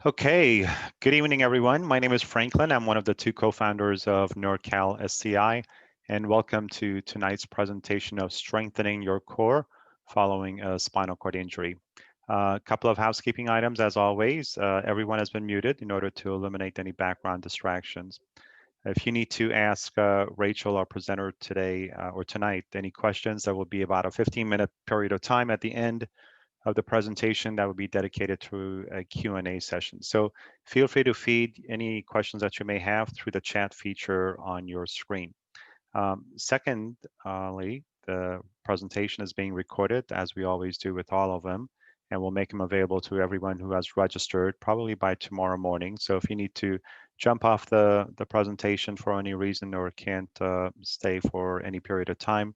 Okay, good evening, everyone. My name is Franklin. I'm one of the two co-founders of NorCal SCI, and welcome to tonight's presentation of strengthening your core following a spinal cord injury. A couple of housekeeping items, as always. Everyone has been muted in order to eliminate any background distractions. If you need to ask Rachel, our presenter today or tonight, any questions, there will be about a 15-minute period of time at the end of the presentation that will be dedicated to a Q&A session. So feel free to feed any questions that you may have through the chat feature on your screen. Secondly, the presentation is being recorded, as we always do with all of them, and we'll make them available to everyone who has registered probably by tomorrow morning. So if you need to jump off the presentation for any reason or can't stay for any period of time,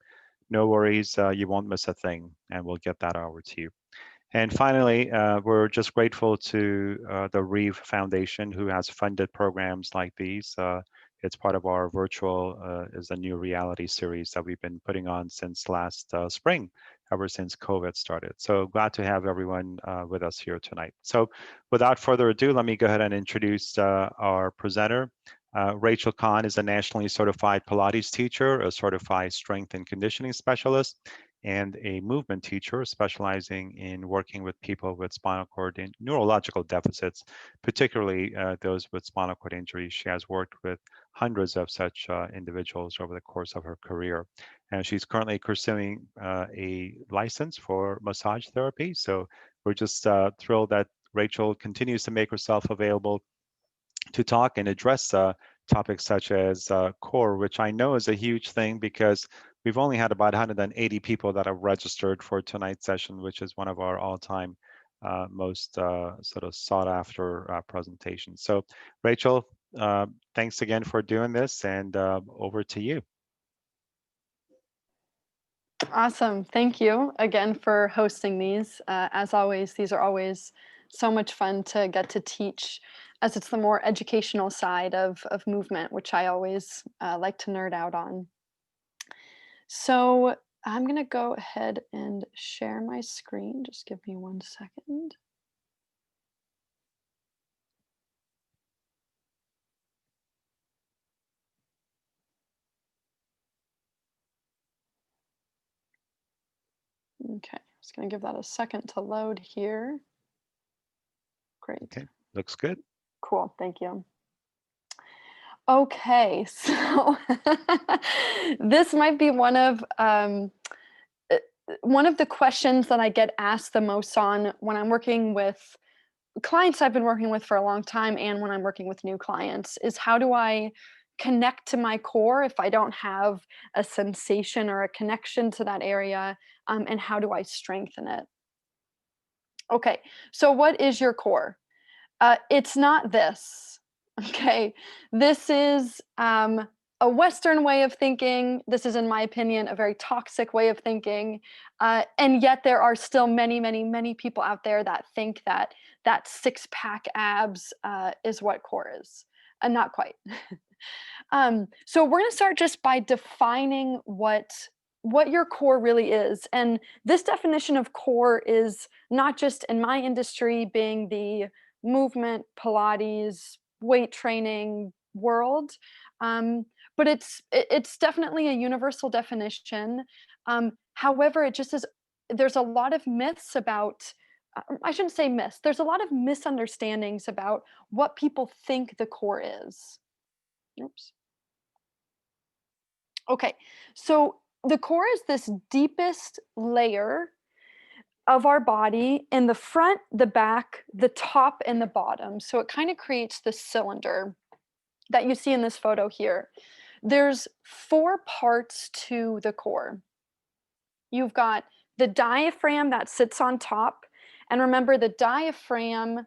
no worries, you won't miss a thing, and we'll get that over to you. And finally, we're just grateful to the Reeve Foundation, who has funded programs like these. It's part of our virtual is a new reality series that we've been putting on since last spring, ever since COVID started. So glad to have everyone with us here tonight. So without further ado, let me go ahead and introduce our presenter. Rachel Kahn is a nationally certified Pilates teacher, a certified strength and conditioning specialist, and a movement teacher specializing in working with people with spinal cord and neurological deficits, particularly those with spinal cord injuries. She has worked with hundreds of such individuals over the course of her career. And she's currently pursuing a license for massage therapy. So we're just thrilled that Rachel continues to make herself available to talk and address topics such as core, which I know is a huge thing because we've only had about 180 people that have registered for tonight's session, which is one of our all-time most sort of sought after presentations. So Rachel, thanks again for doing this, and over to you. Awesome. Thank you again for hosting these. As always, these are always so much fun to get to teach, as it's the more educational side of movement, which I always like to nerd out on. So I'm going to go ahead and share my screen. Just give me 1 second. Okay, just going to give that a second to load here. Great. Okay, looks good. Cool, thank you. Okay, so this might be one of the questions that I get asked the most on when I'm working with clients I've been working with for a long time, and when I'm working with new clients, is how do I connect to my core if I don't have a sensation or a connection to that area, and how do I strengthen it? Okay, so what is your core? It's not this, okay? This is a Western way of thinking. This is, in my opinion, a very toxic way of thinking. And yet there are still many, many, many people out there that think that that six-pack abs is what core is. And not quite. So we're going to start just by defining what your core really is. And this definition of core is not just in my industry being the movement, Pilates, weight training world, but it's definitely a universal definition. However, it just is. There's a lot of myths about. I shouldn't say myths. There's a lot of misunderstandings about what people think the core is. Oops. Okay, so the core is this deepest layer of our body in the front, the back, the top, and the bottom. So it kind of creates this cylinder that you see in this photo here. There's 4 parts to the core. You've got the diaphragm that sits on top. And remember, the diaphragm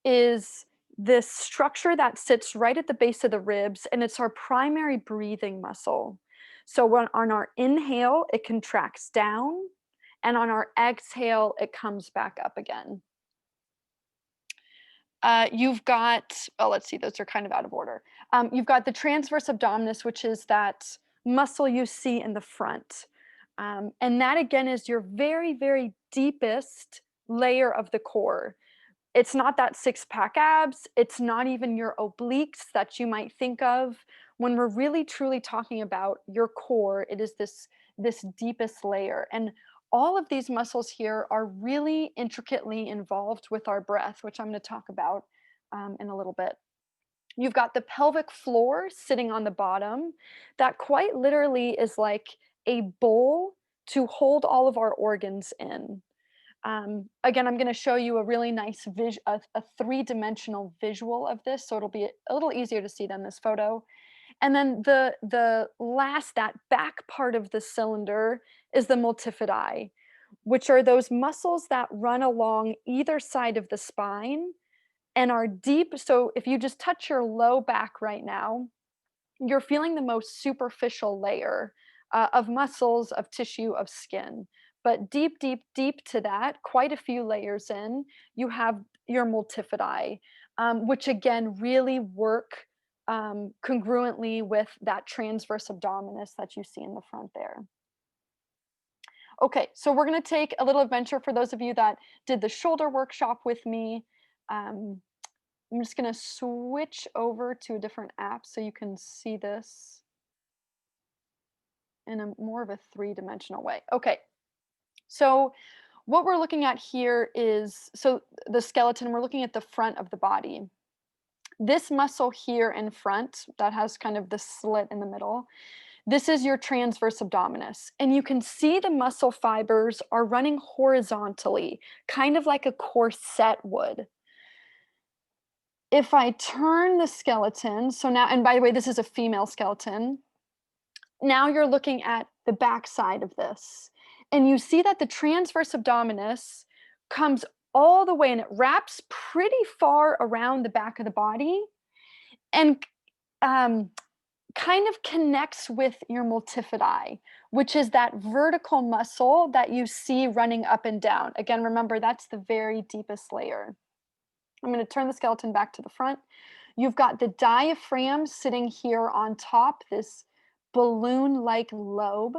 is this structure that sits right at the base of the ribs, and it's our primary breathing muscle. So when on our inhale, it contracts down, and on our exhale, it comes back up again. You've got, oh, let's see, those are kind of out of order. You've got the transverse abdominis, which is that muscle you see in the front. And that, again, is your very, very deepest layer of the core. It's not that six-pack abs. It's not even your obliques that you might think of. When we're really truly talking about your core, it is this deepest layer. And all of these muscles here are really intricately involved with our breath, which I'm going to talk about in a little bit. You've got the pelvic floor sitting on the bottom. That quite literally is like a bowl to hold all of our organs in. Again, I'm going to show you a really nice a three-dimensional visual of this, so it'll be a little easier to see than this photo. And then that back part of the cylinder is the multifidai, which are those muscles that run along either side of the spine and are deep. So if you just touch your low back right now, you're feeling the most superficial layer of muscles, of tissue, of skin. But deep, deep, deep to that, quite a few layers in, you have your multifidai, which again really work congruently with that transverse abdominis that you see in the front there. Okay, so we're going to take a little adventure for those of you that did the shoulder workshop with me. Um, I'm just going to switch over to a different app so you can see this in a more of a three-dimensional way. Okay, so what we're looking at here is, so the skeleton, we're looking at the front of the body. This muscle here in front that has kind of the slit in the middle, this is your transverse abdominis. And you can see the muscle fibers are running horizontally, kind of like a corset would. If I turn the skeleton, so now, and by the way, this is a female skeleton. Now you're looking at the back side of this. And you see that the transverse abdominis comes all the way and it wraps pretty far around the back of the body and kind of connects with your multifidai, which is that vertical muscle that you see running up and down. Again, remember, that's the very deepest layer. I'm going to turn the skeleton back to the front. You've got the diaphragm sitting here on top, this balloon-like lobe.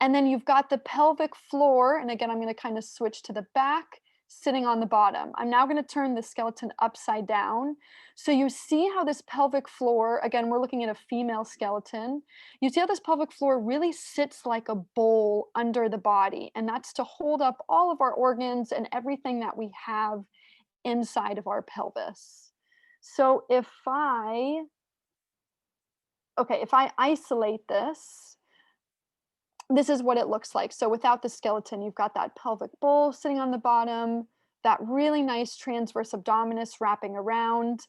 And then you've got the pelvic floor, and again, I'm going to kind of switch to the back, sitting on the bottom. I'm now going to turn the skeleton upside down. So you see how this pelvic floor, again, we're looking at a female skeleton. You see how this pelvic floor really sits like a bowl under the body, and that's to hold up all of our organs and everything that we have inside of our pelvis. So if I isolate this, this is what it looks like. So without the skeleton, you've got that pelvic bowl sitting on the bottom, that really nice transverse abdominis wrapping around,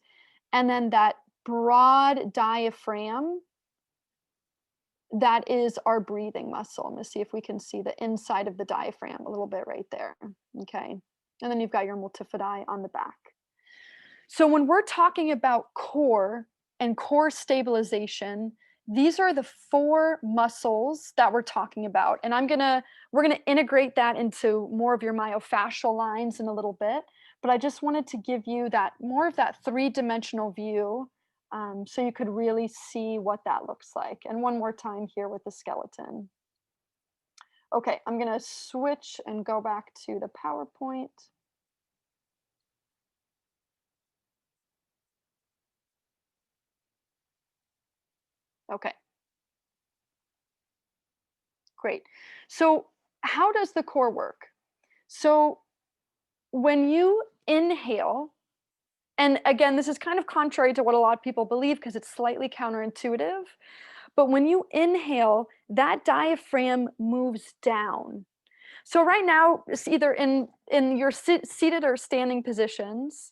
and then that broad diaphragm that is our breathing muscle. I'm going to see if we can see the inside of the diaphragm a little bit right there. Okay. And then you've got your multifidai on the back. So when we're talking about core and core stabilization, these are the four muscles that we're talking about. And we're gonna integrate that into more of your myofascial lines in a little bit. But I just wanted to give you that more of that three-dimensional view so you could really see what that looks like. And one more time here with the skeleton. Okay, I'm gonna switch and go back to the PowerPoint. Okay. Great. So how does the core work? So when you inhale, and again, this is kind of contrary to what a lot of people believe because it's slightly counterintuitive, but when you inhale, that diaphragm moves down. So right now, it's either in your seated or standing positions,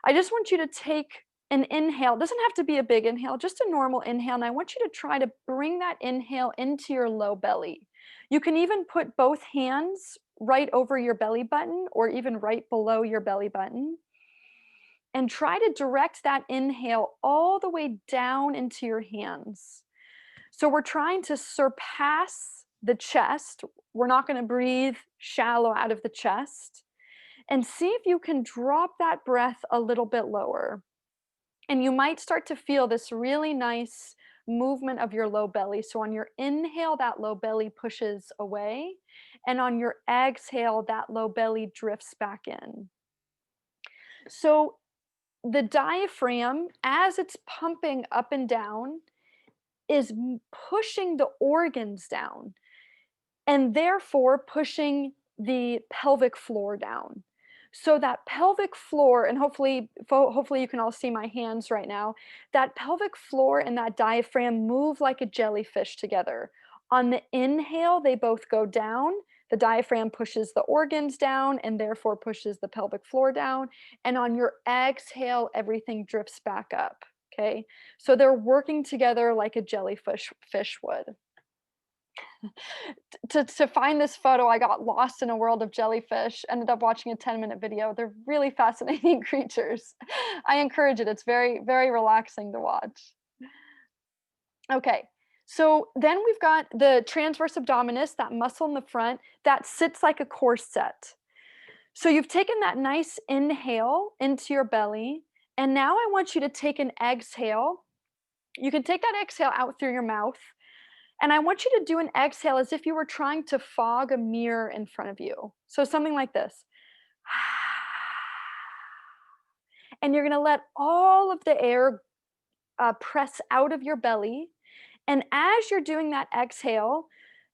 I just want you to take an inhale. It doesn't have to be a big inhale, just a normal inhale. And I want you to try to bring that inhale into your low belly. You can even put both hands right over your belly button or even right below your belly button. And try to direct that inhale all the way down into your hands. So we're trying to surpass the chest. We're not going to breathe shallow out of the chest. And see if you can drop that breath a little bit lower. And you might start to feel this really nice movement of your low belly. So on your inhale, that low belly pushes away. And on your exhale, that low belly drifts back in. So the diaphragm, as it's pumping up and down, is pushing the organs down and therefore pushing the pelvic floor down. So that pelvic floor, and hopefully you can all see my hands right now, that pelvic floor and that diaphragm move like a jellyfish together. On the inhale, they both go down. The diaphragm pushes the organs down and therefore pushes the pelvic floor down. And on your exhale, everything drifts back up. Okay. So they're working together like a jellyfish would. To find this photo, I got lost in a world of jellyfish, ended up watching a 10-minute video. They're really fascinating creatures. I encourage it. It's very, very relaxing to watch. Okay, so then we've got the transverse abdominis, that muscle in the front that sits like a corset. So you've taken that nice inhale into your belly, and now I want you to take an exhale. You can take that exhale out through your mouth. And I want you to do an exhale as if you were trying to fog a mirror in front of you. So something like this. And you're going to let all of the air press out of your belly. And as you're doing that exhale,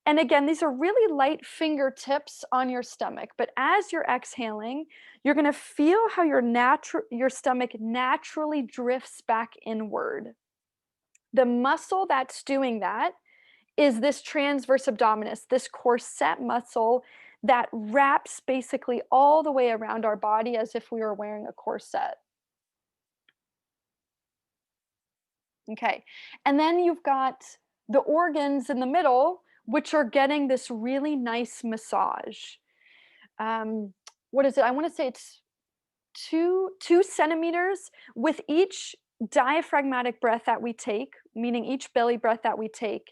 and again, these are really light fingertips on your stomach, but as you're exhaling, you're going to feel how your stomach naturally drifts back inward. The muscle that's doing that is this transverse abdominis, this corset muscle that wraps basically all the way around our body as if we were wearing a corset. Okay, and then you've got the organs in the middle, which are getting this really nice massage. What is it? I want to say it's 2 centimeters with each diaphragmatic breath that we take, meaning each belly breath that we take.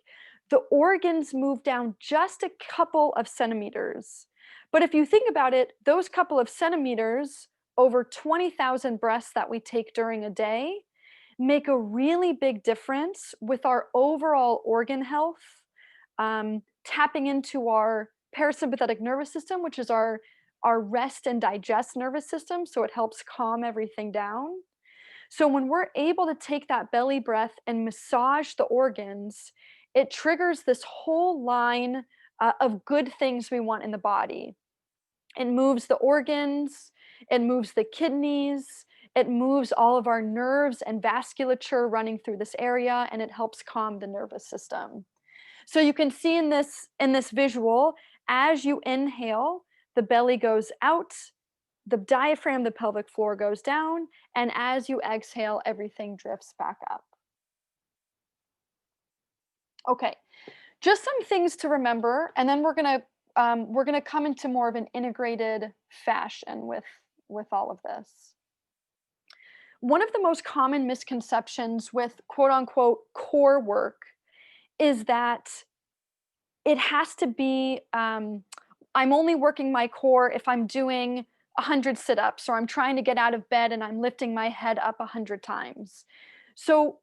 The organs move down just a couple of centimeters. But if you think about it, those couple of centimeters over 20,000 breaths that we take during a day make a really big difference with our overall organ health, tapping into our parasympathetic nervous system, which is our rest and digest nervous system. So it helps calm everything down. So when we're able to take that belly breath and massage the organs, it triggers this whole line of good things we want in the body. It moves the organs, it moves the kidneys, it moves all of our nerves and vasculature running through this area, and it helps calm the nervous system. So you can see in this visual, as you inhale, the belly goes out, the diaphragm, the pelvic floor goes down, and as you exhale, everything drifts back up. Okay, just some things to remember, and then we're gonna come into more of an integrated fashion with all of this. One of the most common misconceptions with quote unquote core work is that it has to be I'm only working my core if I'm doing 100 sit-ups, or I'm trying to get out of bed and I'm lifting my head up 100 times. So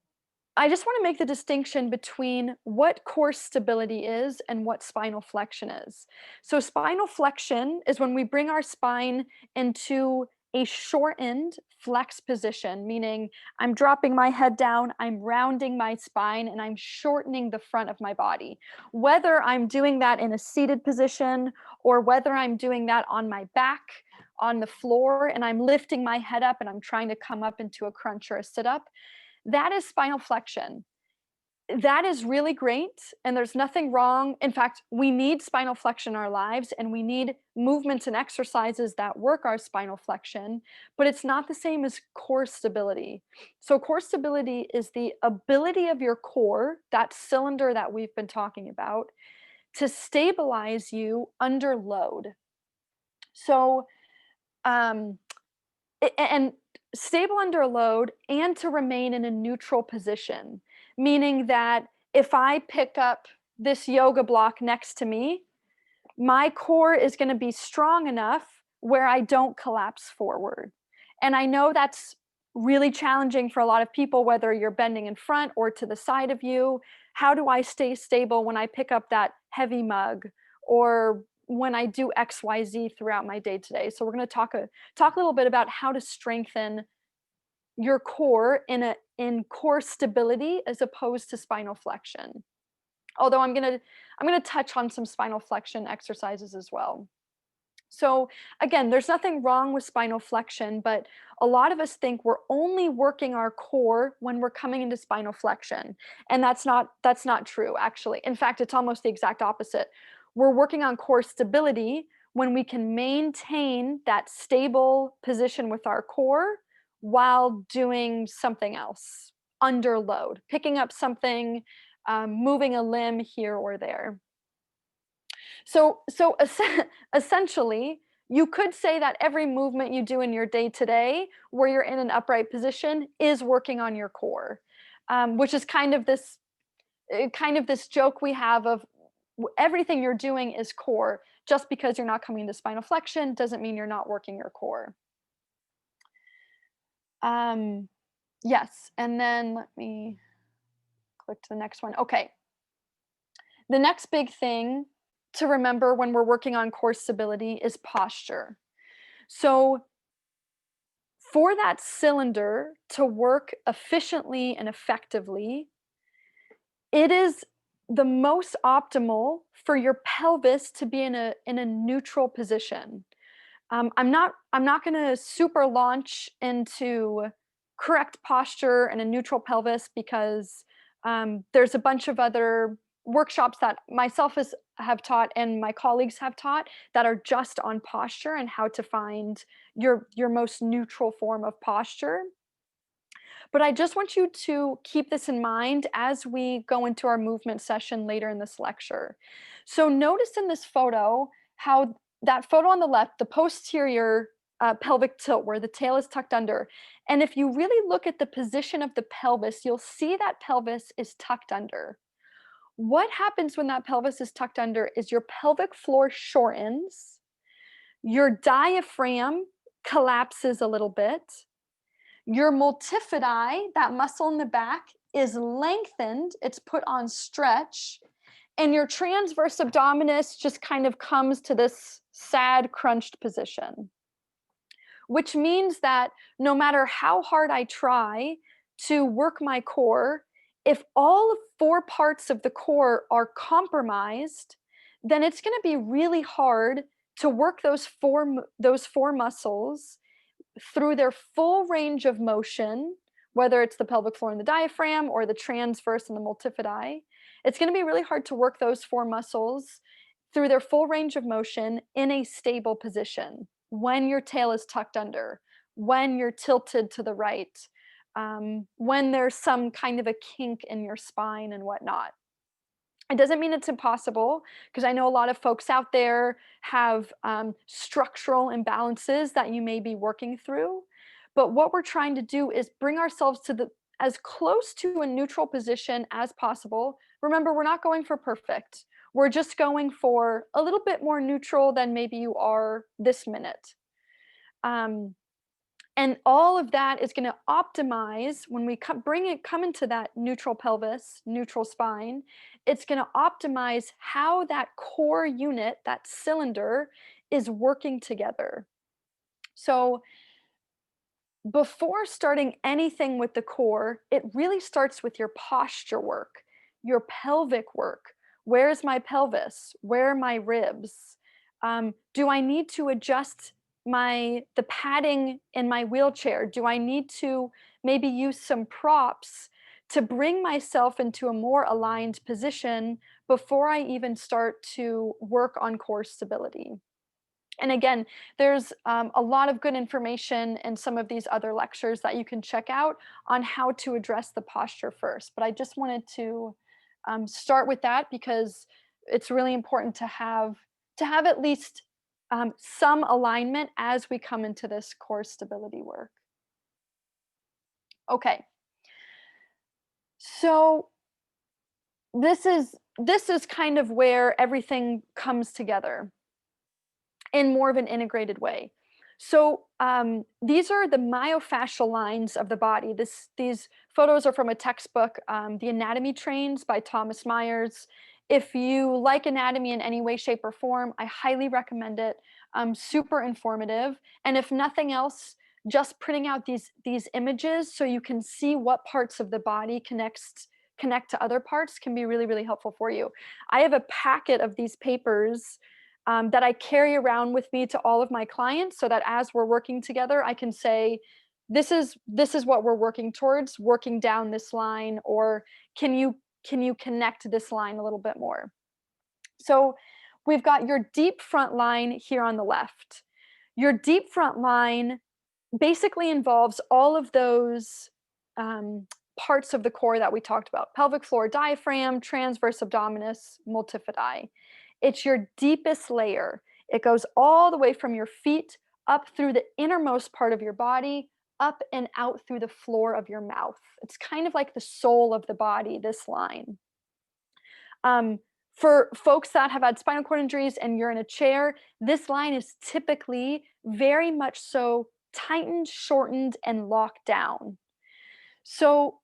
I just want to make the distinction between what core stability is and what spinal flexion is. So spinal flexion is when we bring our spine into a shortened flex position, meaning I'm dropping my head down, I'm rounding my spine, and I'm shortening the front of my body. Whether I'm doing that in a seated position or whether I'm doing that on my back, on the floor, and I'm lifting my head up and I'm trying to come up into a crunch or a sit-up, that is spinal flexion. That is really great, and there's nothing wrong. In fact, we need spinal flexion in our lives, and we need movements and exercises that work our spinal flexion, but it's not the same as core stability. So core stability is the ability of your core, that cylinder that we've been talking about, to stabilize you under load. So, and stable under load, and to remain in a neutral position, meaning that if I pick up this yoga block next to me, my core is going to be strong enough where I don't collapse forward. And I know that's really challenging for a lot of people, whether you're bending in front or to the side of you. How do I stay stable when I pick up that heavy mug or when I do XYZ throughout my day today. So we're going to talk a little bit about how to strengthen your core in core stability as opposed to spinal flexion. Although I'm going to touch on some spinal flexion exercises as well. So again, there's nothing wrong with spinal flexion, but a lot of us think we're only working our core when we're coming into spinal flexion. And that's not true, actually. In fact, it's almost the exact opposite. We're working on core stability when we can maintain that stable position with our core while doing something else under load, picking up something, moving a limb here or there. So essentially, you could say that every movement you do in your day to day, where you're in an upright position, is working on your core, which is kind of this joke we have of everything you're doing is core. Just because you're not coming to spinal flexion doesn't mean you're not working your core. Yes, and then let me click to the next one. Okay. The next big thing to remember when we're working on core stability is posture. So for that cylinder to work efficiently and effectively, it is the most optimal for your pelvis to be in a neutral position. I'm not going to super launch into correct posture and a neutral pelvis because there's a bunch of other workshops that myself have taught and my colleagues have taught that are just on posture and how to find your most neutral form of posture. But I just want you to keep this in mind as we go into our movement session later in this lecture. So notice in this photo how that photo on the left, the posterior pelvic tilt where the tail is tucked under. And if you really look at the position of the pelvis, you'll see that pelvis is tucked under. What happens when that pelvis is tucked under is your pelvic floor shortens, your diaphragm collapses a little bit, your multifidai, that muscle in the back, is lengthened, it's put on stretch, and your transverse abdominis just kind of comes to this sad, crunched position. Which means that no matter how hard I try to work my core, if all 4 parts of the core are compromised, then it's going to be really hard to work those four muscles through their full range of motion, whether it's the pelvic floor and the diaphragm or the transverse and the multifidai. It's going to be really hard to work those 4 muscles through their full range of motion in a stable position when your tail is tucked under, when you're tilted to the right, when there's some kind of a kink in your spine and whatnot. It doesn't mean it's impossible, because I know a lot of folks out there have structural imbalances that you may be working through. But what we're trying to do is bring ourselves to as close to a neutral position as possible. Remember, we're not going for perfect. We're just going for a little bit more neutral than maybe you are this minute. And all of that is going to optimize when we come into that neutral pelvis, neutral spine. It's going to optimize how that core unit, that cylinder, is working together. So before starting anything with the core, it really starts with your posture work, your pelvic work. Where's my pelvis? Where are my ribs? Do I need to adjust the padding in my wheelchair? Do I need to maybe use some props to bring myself into a more aligned position before I even start to work on core stability? And again, there's a lot of good information in some of these other lectures that you can check out on how to address the posture first. But I just wanted to start with that because it's really important to have at least some alignment as we come into this core stability work. Okay. So this is kind of where everything comes together in more of an integrated way. So these are the myofascial lines of the body. These photos are from a textbook, The Anatomy Trains by Thomas Myers. If you like anatomy in any way, shape, or form, I highly recommend it. Super informative. And if nothing else, just printing out these images so you can see what parts of the body connect to other parts can be really, really helpful for you. I have a packet of these papers that I carry around with me to all of my clients, so that as we're working together, I can say, this is what we're working towards, working down this line, or can you connect this line a little bit more? So we've got your deep front line here on the left. Your deep front line basically involves all of those parts of the core that we talked about: pelvic floor, diaphragm, transverse abdominis, multifidai. It's your deepest layer. It goes all the way from your feet up through the innermost part of your body, up and out through the floor of your mouth. It's kind of like the soul of the body, this line. Um, for folks that have had spinal cord injuries and you're in a chair, this line is typically very much so tightened, shortened, and locked down. So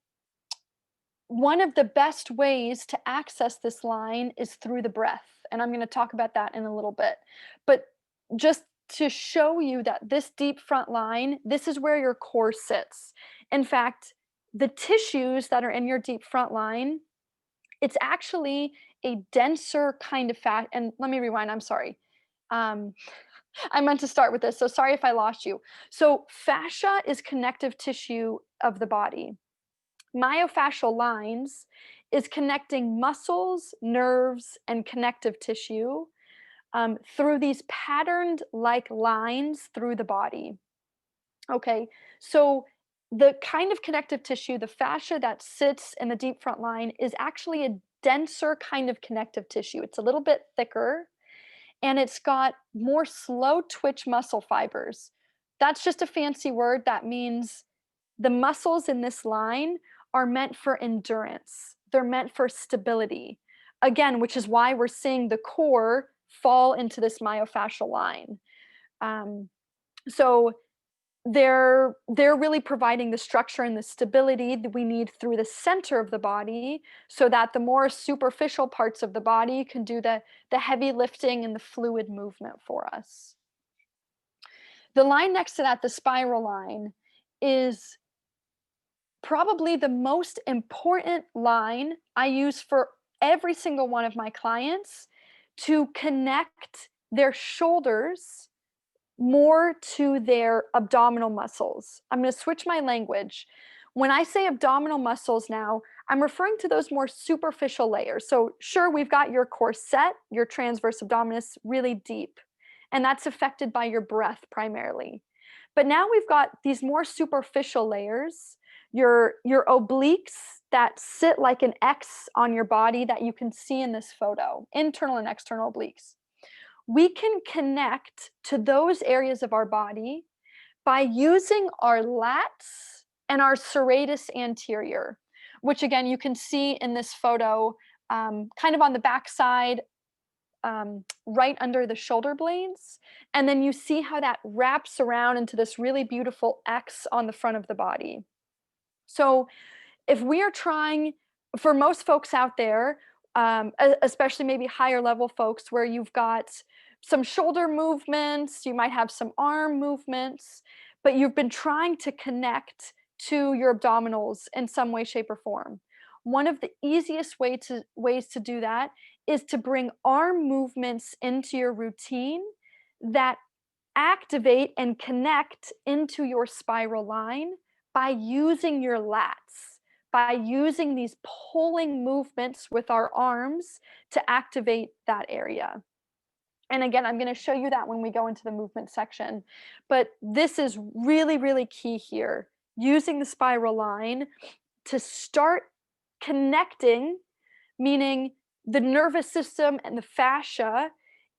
one of the best ways to access this line is through the breath. And I'm going to talk about that in a little bit. But just to show you that this deep front line, this is where your core sits. In fact, the tissues that are in your deep front line, it's actually a denser kind of fat. And let me rewind, I'm sorry. Um, I meant to start with this, so sorry if I lost you. So fascia is connective tissue of the body. Myofascial lines is connecting muscles, nerves, and connective tissue through these patterned like lines through the body. Okay, so the kind of connective tissue, the fascia that sits in the deep front line, is actually a denser kind of connective tissue. It's a little bit thicker and it's got more slow twitch muscle fibers. That's just a fancy word that means the muscles in this line are meant for endurance. They're meant for stability. Again, which is why we're seeing the core fall into this myofascial line. So they're really providing the structure and the stability that we need through the center of the body, so that the more superficial parts of the body can do the heavy lifting and the fluid movement for us. The line next to that, the spiral line, is probably the most important line I use for every single one of my clients to connect their shoulders more to their abdominal muscles. I'm going to switch my language. When I say abdominal muscles now, I'm referring to those more superficial layers. So sure, we've got your corset, your transverse abdominis really deep, and that's affected by your breath primarily. But now we've got these more superficial layers, your obliques that sit like an X on your body that you can see in this photo, internal and external obliques. We can connect to those areas of our body by using our lats and our serratus anterior, which again, you can see in this photo, kind of on the back side, right under the shoulder blades. And then you see how that wraps around into this really beautiful X on the front of the body. So if we are trying, for most folks out there, especially maybe higher level folks where you've got some shoulder movements, you might have some arm movements, but you've been trying to connect to your abdominals in some way, shape, or form. One of the easiest ways to do that is to bring arm movements into your routine that activate and connect into your spiral line by using your lats, by using these pulling movements with our arms to activate that area. And again, I'm going to show you that when we go into the movement section. But this is really, really key here. Using the spiral line to start connecting, meaning the nervous system and the fascia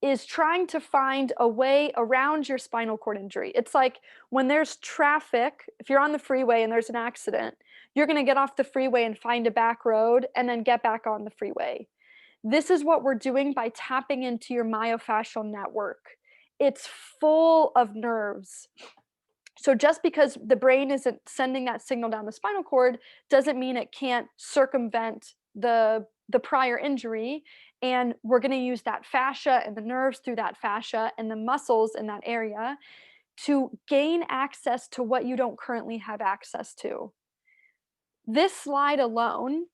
is trying to find a way around your spinal cord injury. It's like when there's traffic, if you're on the freeway and there's an accident, you're going to get off the freeway and find a back road and then get back on the freeway. This is what we're doing by tapping into your myofascial network. It's full of nerves. So just because the brain isn't sending that signal down the spinal cord doesn't mean it can't circumvent the the prior injury, and we're going to use that fascia and the nerves through that fascia and the muscles in that area to gain access to what you don't currently have access to. This slide alone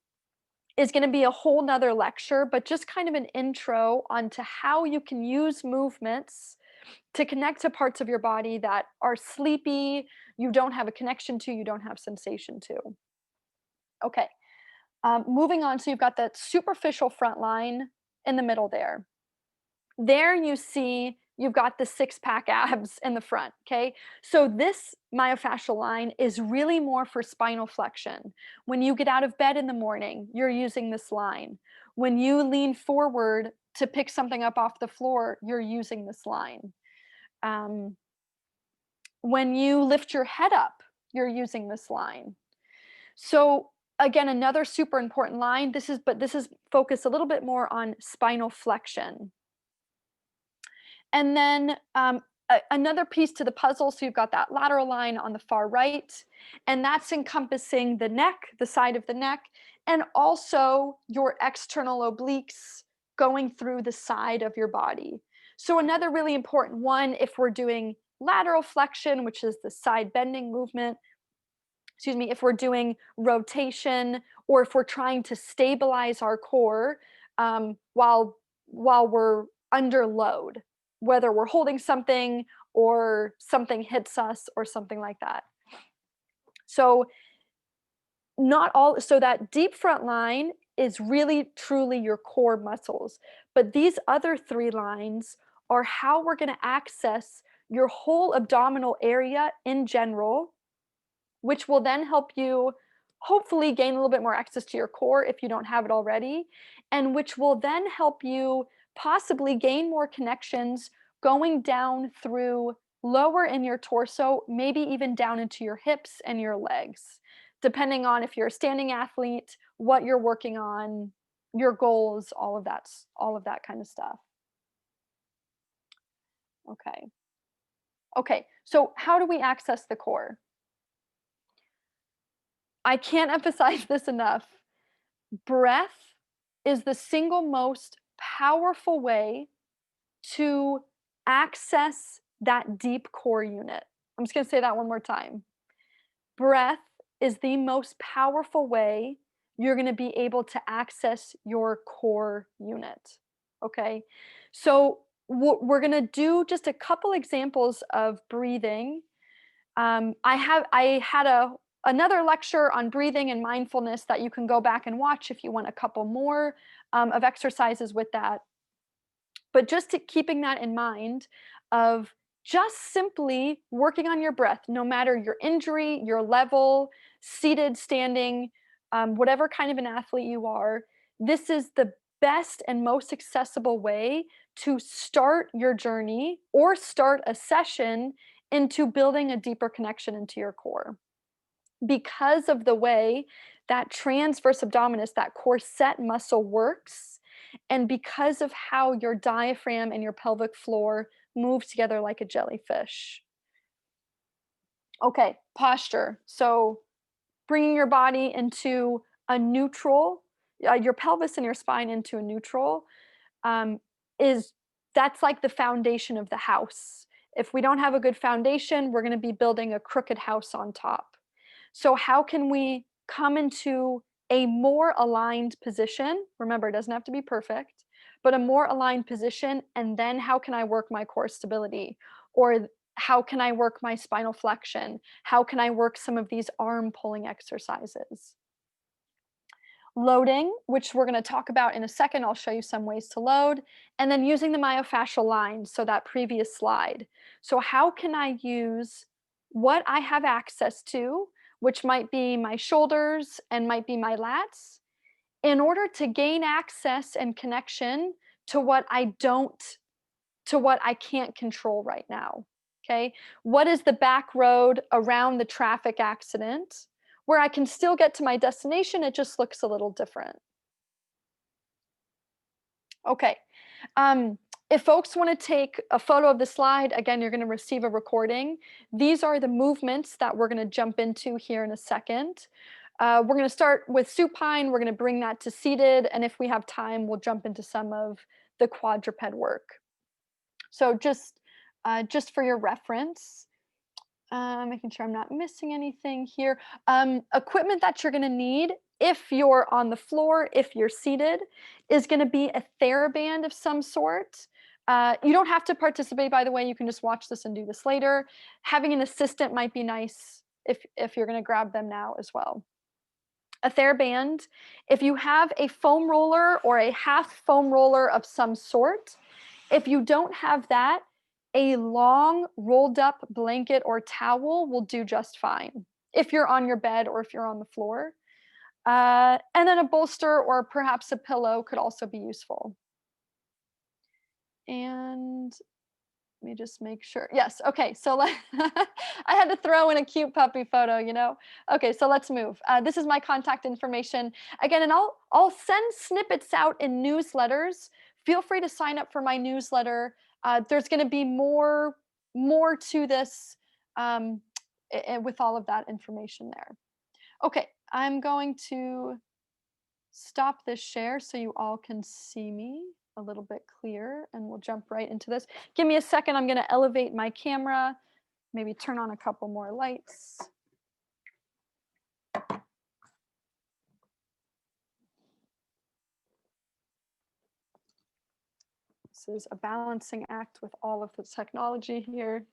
is going to be a whole nother lecture, but just kind of an intro onto how you can use movements to connect to parts of your body that are sleepy, you don't have a connection to, you don't have sensation to. Okay, moving on. So you've got that superficial front line in the middle there. There you see you've got the six-pack abs in the front, okay? So this myofascial line is really more for spinal flexion. When you get out of bed in the morning, you're using this line. When you lean forward to pick something up off the floor, you're using this line. When you lift your head up, you're using this line. So again, another super important line. This is focused a little bit more on spinal flexion. And then another piece to the puzzle, so you've got that lateral line on the far right, and that's encompassing the neck, the side of the neck, and also your external obliques going through the side of your body. So another really important one, if we're doing lateral flexion, which is the side bending movement, excuse me, if we're doing rotation, or if we're trying to stabilize our core while we're under load, whether we're holding something or something hits us or something like that. So so that deep front line is really truly your core muscles, but these other three lines are how we're going to access your whole abdominal area in general, which will then help you hopefully gain a little bit more access to your core if you don't have it already, and which will then help you possibly gain more connections going down through lower in your torso, maybe even down into your hips and your legs, depending on if you're a standing athlete, what you're working on, your goals, all of that kind of stuff. Okay. Okay, so how do we access the core? I can't emphasize this enough. Breath is the single most powerful way to access that deep core unit. I'm just going to say that one more time. Breath is the most powerful way you're going to be able to access your core unit. Okay, so we're going to do just a couple examples of breathing. I had another lecture on breathing and mindfulness that you can go back and watch if you want a couple more of exercises with that. But just keeping that in mind of just simply working on your breath, no matter your injury, your level, seated, standing, whatever kind of an athlete you are, this is the best and most accessible way to start your journey or start a session into building a deeper connection into your core. Because of the way that transverse abdominis, that corset muscle works, and because of how your diaphragm and your pelvic floor move together like a jellyfish. Okay, posture. So bringing your body into a neutral, your pelvis and your spine into a neutral, um, that's like the foundation of the house. If we don't have a good foundation, we're going to be building a crooked house on top. So how can we come into a more aligned position? Remember, it doesn't have to be perfect, but a more aligned position. And then how can I work my core stability? Or how can I work my spinal flexion? How can I work some of these arm pulling exercises? Loading, which we're going to talk about in a second. I'll show you some ways to load. And then using the myofascial line, so that previous slide. So how can I use what I have access to, which might be my shoulders and might be my lats, in order to gain access and connection to what I can't control right now. Okay, what is the back road around the traffic accident where I can still get to my destination? It just looks a little different. Okay. If folks want to take a photo of the slide, again, you're going to receive a recording. These are the movements that we're going to jump into here in a second. We're going to start with supine. We're going to bring that to seated. And if we have time, we'll jump into some of the quadruped work. So just for your reference, making sure I'm not missing anything here. Equipment that you're going to need if you're on the floor, if you're seated, is going to be a TheraBand of some sort. You don't have to participate, by the way. You can just watch this and do this later. Having an assistant might be nice if you're going to grab them now as well. A TheraBand, if you have a foam roller or a half foam roller of some sort, if you don't have that, a long rolled up blanket or towel will do just fine if you're on your bed or if you're on the floor. And then a bolster or perhaps a pillow could also be useful. And let me just make sure. Yes, okay, so I had to throw in a cute puppy photo, you know? Okay, so let's move. This is my contact information. Again, and I'll send snippets out in newsletters. Feel free to sign up for my newsletter. There's gonna be more to this with all of that information there. Okay, I'm going to stop this share so you all can see me a little bit clearer, and we'll jump right into this. Give me a second. I'm going to elevate my camera, maybe turn on a couple more lights. This is a balancing act with all of the technology here.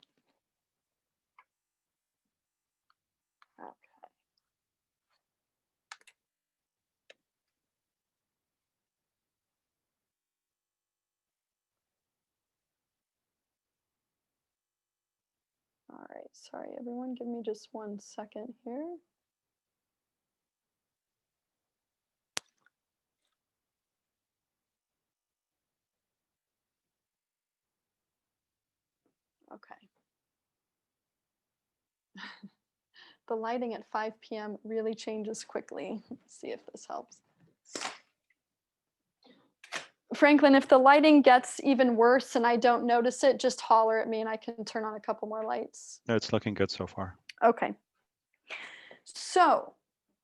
All right, sorry everyone, give me just 1 second here. Okay. The lighting at 5 p.m. really changes quickly. Let's see if this helps. Franklin, if the lighting gets even worse and I don't notice it, just holler at me and I can turn on a couple more lights. No, it's looking good so far. Okay. So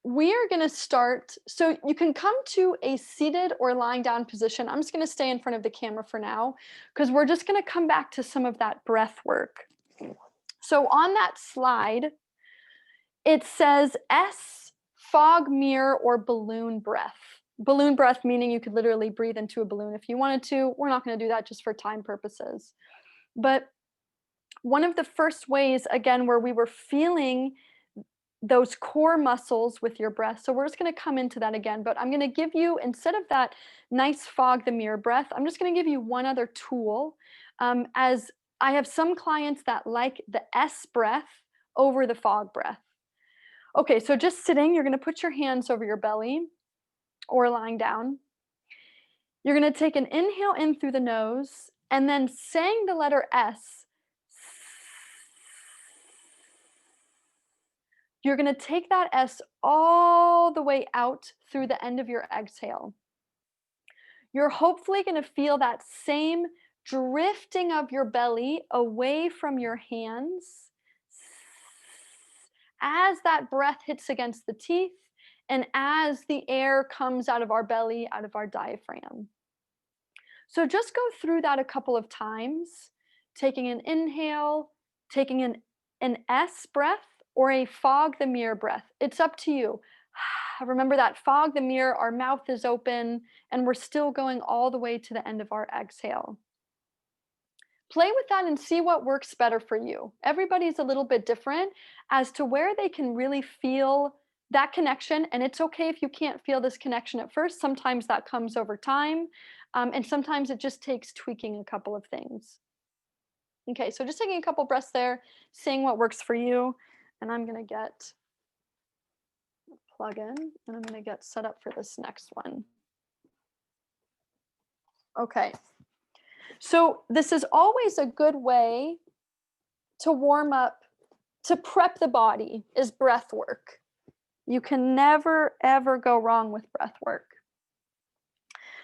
we are going to start. So you can come to a seated or lying down position. I'm just going to stay in front of the camera for now because we're just going to come back to some of that breath work. So on that slide, it says S, fog, mirror, or balloon breath. Balloon breath meaning you could literally breathe into a balloon if you wanted to. We're not going to do that just for time purposes. But one of the first ways, again, where we were feeling those core muscles with your breath. So we're just going to come into that again, but I'm going to give you, instead of that nice fog the mirror breath, I'm just going to give you one other tool, as I have some clients that like the S breath over the fog breath. Okay, so just sitting, you're going to put your hands over your belly or lying down. You're going to take an inhale in through the nose and then saying the letter S, you're going to take that S all the way out through the end of your exhale. You're hopefully going to feel that same drifting of your belly away from your hands as that breath hits against the teeth and as the air comes out of our belly, out of our diaphragm. So just go through that a couple of times, taking an inhale, taking an S breath, or a fog the mirror breath. It's up to you. Remember that fog the mirror, our mouth is open, and we're still going all the way to the end of our exhale. Play with that and see what works better for you. Everybody's a little bit different as to where they can really feel that connection, and it's okay if you can't feel this connection at first. Sometimes that comes over time, and sometimes it just takes tweaking a couple of things. Okay, so just taking a couple breaths there, seeing what works for you, and I'm going to get plug in, and I'm going to get set up for this next one. Okay, so this is always a good way to warm up, to prep the body, is breath work. You can never, ever go wrong with breath work.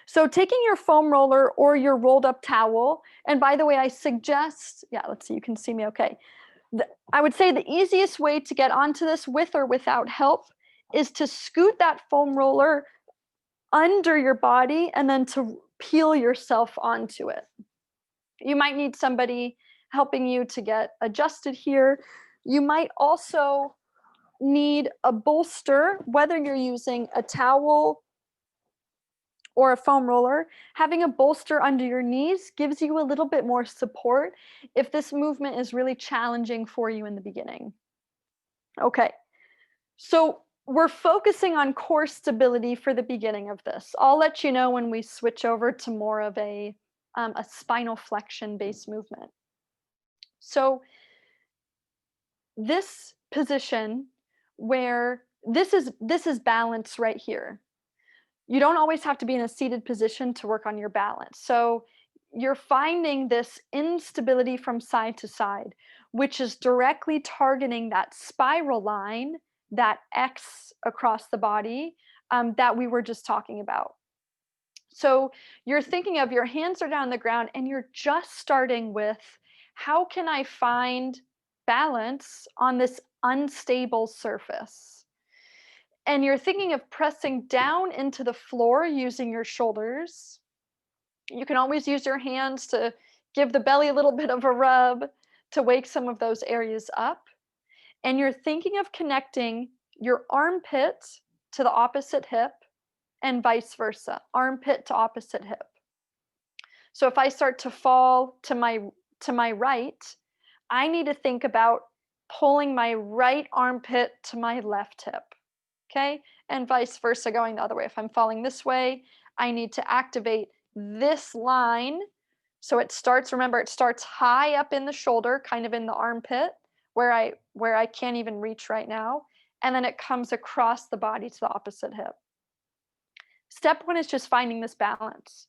So taking your foam roller or your rolled up towel, and by the way, I suggest, yeah, let's see, you can see me okay. I would say the easiest way to get onto this with or without help is to scoot that foam roller under your body and then to peel yourself onto it. You might need somebody helping you to get adjusted here. You might also need a bolster, whether you're using a towel or a foam roller. Having a bolster under your knees gives you a little bit more support if this movement is really challenging for you in the beginning. Okay, so we're focusing on core stability for the beginning of this. I'll let you know when we switch over to more of a spinal flexion based movement. So this position where this is balance right here. You don't always have to be in a seated position to work on your balance. So you're finding this instability from side to side, which is directly targeting that spiral line, that X across the body that we were just talking about. So you're thinking of your hands are down on the ground and you're just starting with, how can I find balance on this unstable surface? And you're thinking of pressing down into the floor using your shoulders. You can always use your hands to give the belly a little bit of a rub to wake some of those areas up. And you're thinking of connecting your armpit to the opposite hip and vice versa, armpit to opposite hip. So if I start to fall to my right, I need to think about pulling my right armpit to my left hip. Okay? And vice versa, going the other way. If I'm falling this way, I need to activate this line. So it starts, remember, it starts high up in the shoulder, kind of in the armpit, where I can't even reach right now. And then it comes across the body to the opposite hip. Step one is just finding this balance.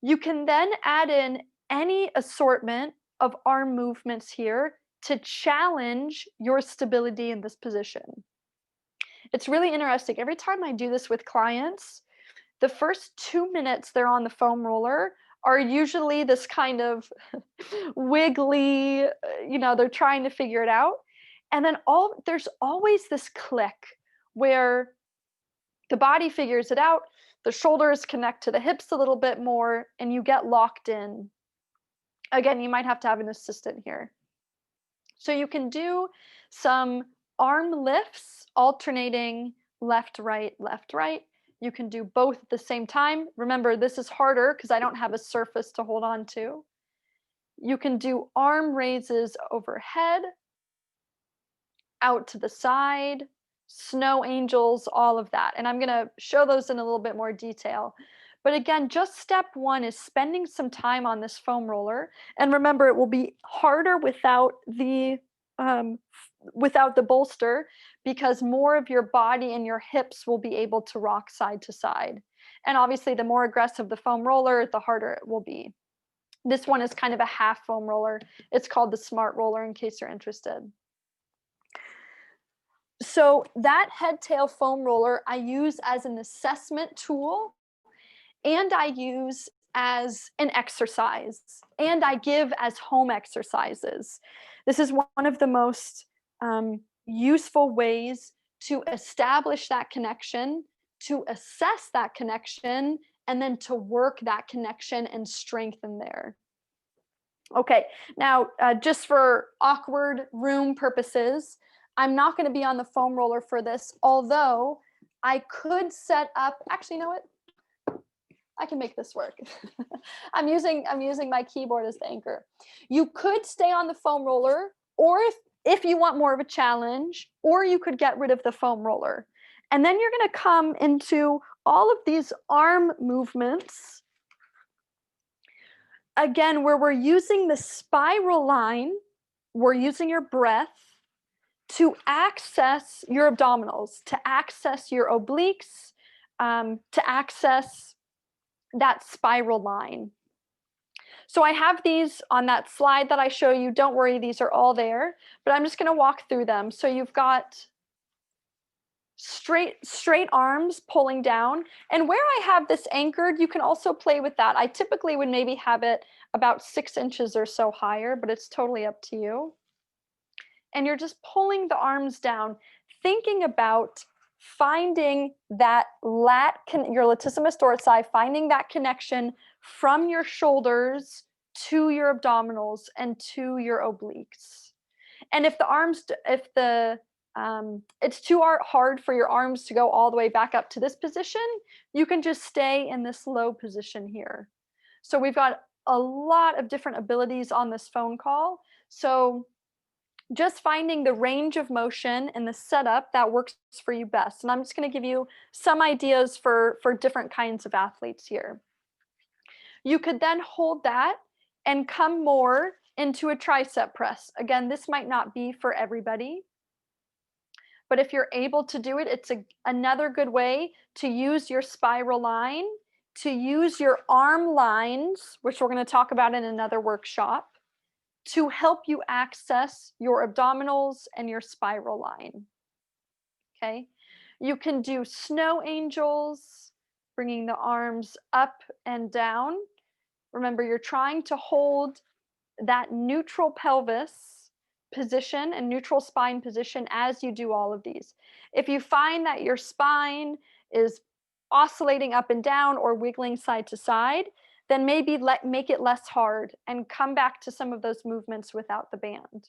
You can then add in any assortment of arm movements here to challenge your stability in this position. It's really interesting. Every time I do this with clients, the first 2 minutes they're on the foam roller are usually this kind of wiggly, they're trying to figure it out. And then there's always this click where the body figures it out, the shoulders connect to the hips a little bit more, and you get locked in. Again, you might have to have an assistant here. So you can do some arm lifts, alternating left, right, left, right. You can do both at the same time. Remember, this is harder because I don't have a surface to hold on to. You can do arm raises overhead, out to the side, snow angels, all of that. And I'm going to show those in a little bit more detail. But again, just step one is spending some time on this foam roller. And remember, it will be harder without the bolster, because more of your body and your hips will be able to rock side to side. And obviously, the more aggressive the foam roller, the harder it will be. This one is kind of a half foam roller. It's called the Smart Roller, in case you're interested. So that head tail foam roller I use as an assessment tool, and I use as an exercise, and I give as home exercises. This is one of the most useful ways to establish that connection, to assess that connection, and then to work that connection and strengthen there. Okay, now just for awkward room purposes, I'm not going to be on the foam roller for this, although I could set up, actually, you know what? I can make this work. I'm using my keyboard as the anchor. You could stay on the foam roller, or if you want more of a challenge, or you could get rid of the foam roller. And then you're going to come into all of these arm movements, again, where we're using the spiral line, we're using your breath to access your abdominals, to access your obliques, to access that spiral line. So I have these on that slide that I show you. Don't worry, these are all there, but I'm just going to walk through them. So you've got straight arms pulling down, and where I have this anchored, you can also play with that. I typically would maybe have it about 6 inches or so higher, but it's totally up to you. And you're just pulling the arms down, thinking about finding that your latissimus dorsi, finding that connection from your shoulders to your abdominals and to your obliques. And if it's too hard for your arms to go all the way back up to this position, you can just stay in this low position here. So we've got a lot of different abilities on this phone call. So just finding the range of motion and the setup that works for you best. And I'm just going to give you some ideas for different kinds of athletes here. You could then hold that and come more into a tricep press. Again, this might not be for everybody, but if you're able to do it, it's another good way to use your spiral line, to use your arm lines, which we're going to talk about in another workshop, to help you access your abdominals and your spiral line. Okay, you can do snow angels, bringing the arms up and down. Remember, you're trying to hold that neutral pelvis position and neutral spine position as you do all of these. If you find that your spine is oscillating up and down or wiggling side to side, then maybe make it less hard and come back to some of those movements without the band.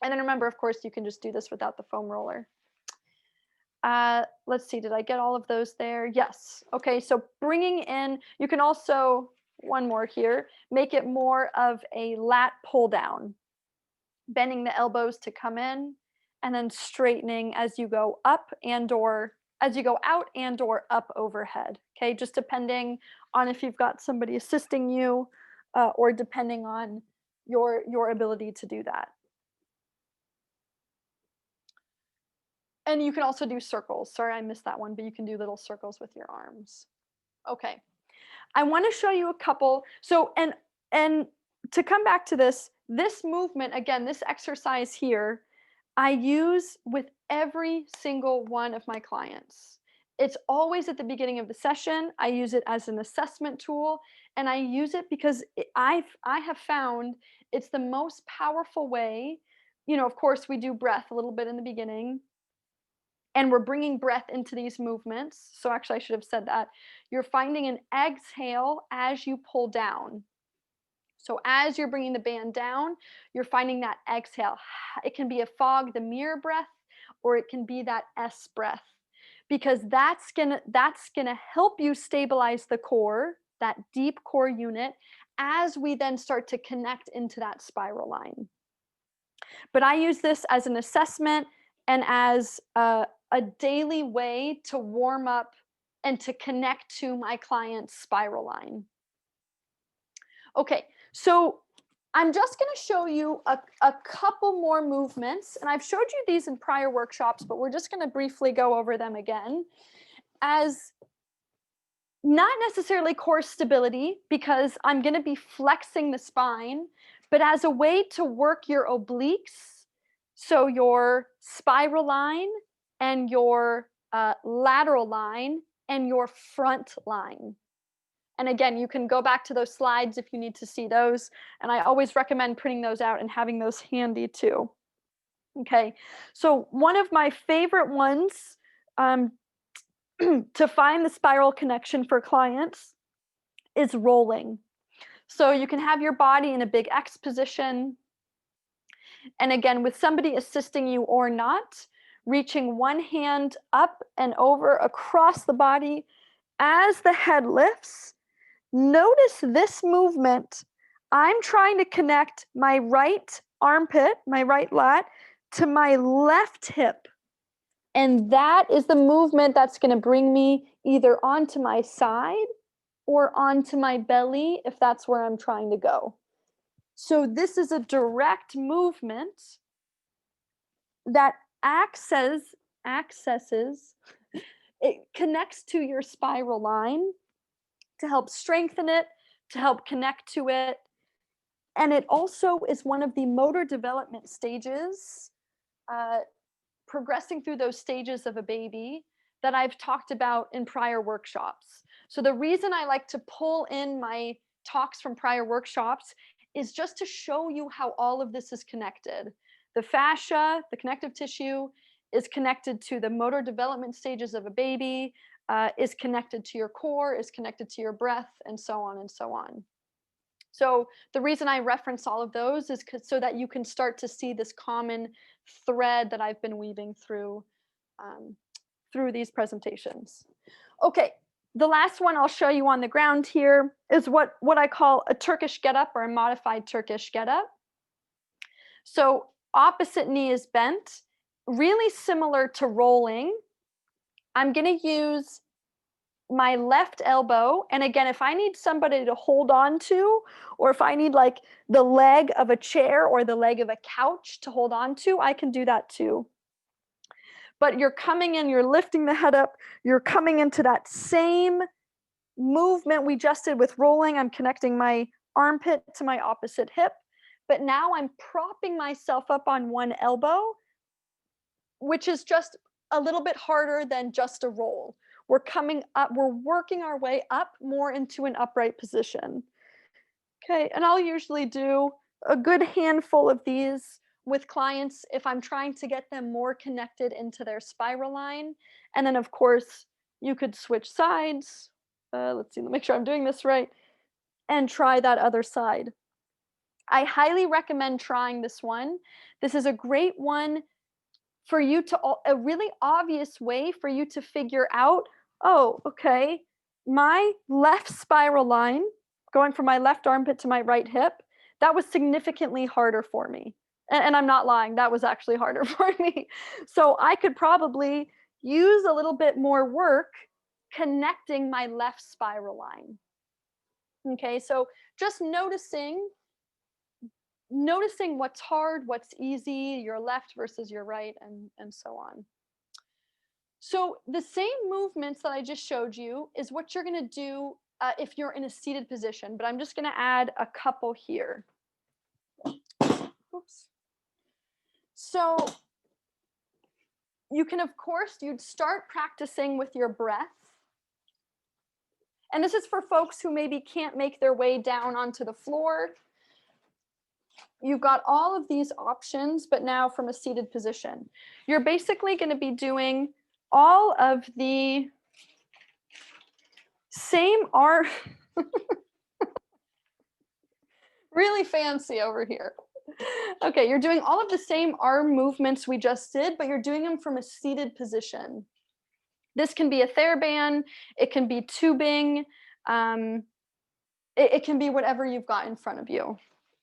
And then remember, of course, you can just do this without the foam roller. Let's see, did I get all of those there? Yes. Okay, so bringing in, you can also, one more here, make it more of a lat pull down, bending the elbows to come in and then straightening as you go up as you go out and or up overhead. Okay, just depending on if you've got somebody assisting you or depending on your ability to do that. And you can also do circles. Sorry, I missed that one, but you can do little circles with your arms. Okay, I want to show you a couple. So, and to come back to this movement, again, this exercise here, I use with every single one of my clients. It's always at the beginning of the session. I use it as an assessment tool, and I use it because I have found it's the most powerful way. You know, of course, we do breath a little bit in the beginning, and we're bringing breath into these movements. So actually, I should have said that. You're finding an exhale as you pull down. So as you're bringing the band down, you're finding that exhale. It can be a fog, the mirror breath, or it can be that S breath, because that's gonna help you stabilize the core, that deep core unit, as we then start to connect into that spiral line. But I use this as an assessment and as a daily way to warm up and to connect to my client's spiral line. Okay, so I'm just going to show you a couple more movements, and I've showed you these in prior workshops, but we're just going to briefly go over them again as not necessarily core stability, because I'm going to be flexing the spine, but as a way to work your obliques, so your spiral line and your lateral line and your front line. And again, you can go back to those slides if you need to see those. And I always recommend printing those out and having those handy too. Okay, so one of my favorite ones to find the spiral connection for clients is rolling. So you can have your body in a big X position. And again, with somebody assisting you or not, reaching one hand up and over across the body as the head lifts. Notice this movement. I'm trying to connect my right armpit, my right lat, to my left hip. And that is the movement that's going to bring me either onto my side or onto my belly if that's where I'm trying to go. So this is a direct movement that accesses, it connects to your spiral line to help strengthen it, to help connect to it. And it also is one of the motor development stages, progressing through those stages of a baby that I've talked about in prior workshops. So the reason I like to pull in my talks from prior workshops is just to show you how all of this is connected. The fascia, the connective tissue, is connected to the motor development stages of a baby, is connected to your core, is connected to your breath, and so on and so on. So the reason I reference all of those is so that you can start to see this common thread that I've been weaving through these presentations. Okay, the last one I'll show you on the ground here is what I call a Turkish Getup, or a modified Turkish Getup. So opposite knee is bent, really similar to rolling. I'm going to use my left elbow, and again, if I need somebody to hold on to, or if I need like the leg of a chair or the leg of a couch to hold on to, I can do that too. But you're coming in, you're lifting the head up, you're coming into that same movement we just did with rolling. I'm connecting my armpit to my opposite hip, but now I'm propping myself up on one elbow, which is just a little bit harder than just a roll. We're coming up, we're working our way up more into an upright position. Okay, and I'll usually do a good handful of these with clients if I'm trying to get them more connected into their spiral line. And then of course, you could switch sides. Let's see, let me make sure I'm doing this right. And try that other side. I highly recommend trying this one. This is a great one for you to, a really obvious way for you to figure out, oh, okay, my left spiral line, going from my left armpit to my right hip, that was significantly harder for me. And I'm not lying, that was actually harder for me. So I could probably use a little bit more work connecting my left spiral line. Okay, so just noticing what's hard, what's easy, your left versus your right, and so on. So the same movements that I just showed you is what you're going to do if you're in a seated position, but I'm just going to add a couple here. Oops. So you can, of course, you'd start practicing with your breath. And this is for folks who maybe can't make their way down onto the floor. You've got all of these options, but now from a seated position. You're basically going to be doing all of the same arm. Really fancy over here. Okay, you're doing all of the same arm movements we just did, but you're doing them from a seated position. This can be a TheraBand, it can be tubing, it can be whatever you've got in front of you.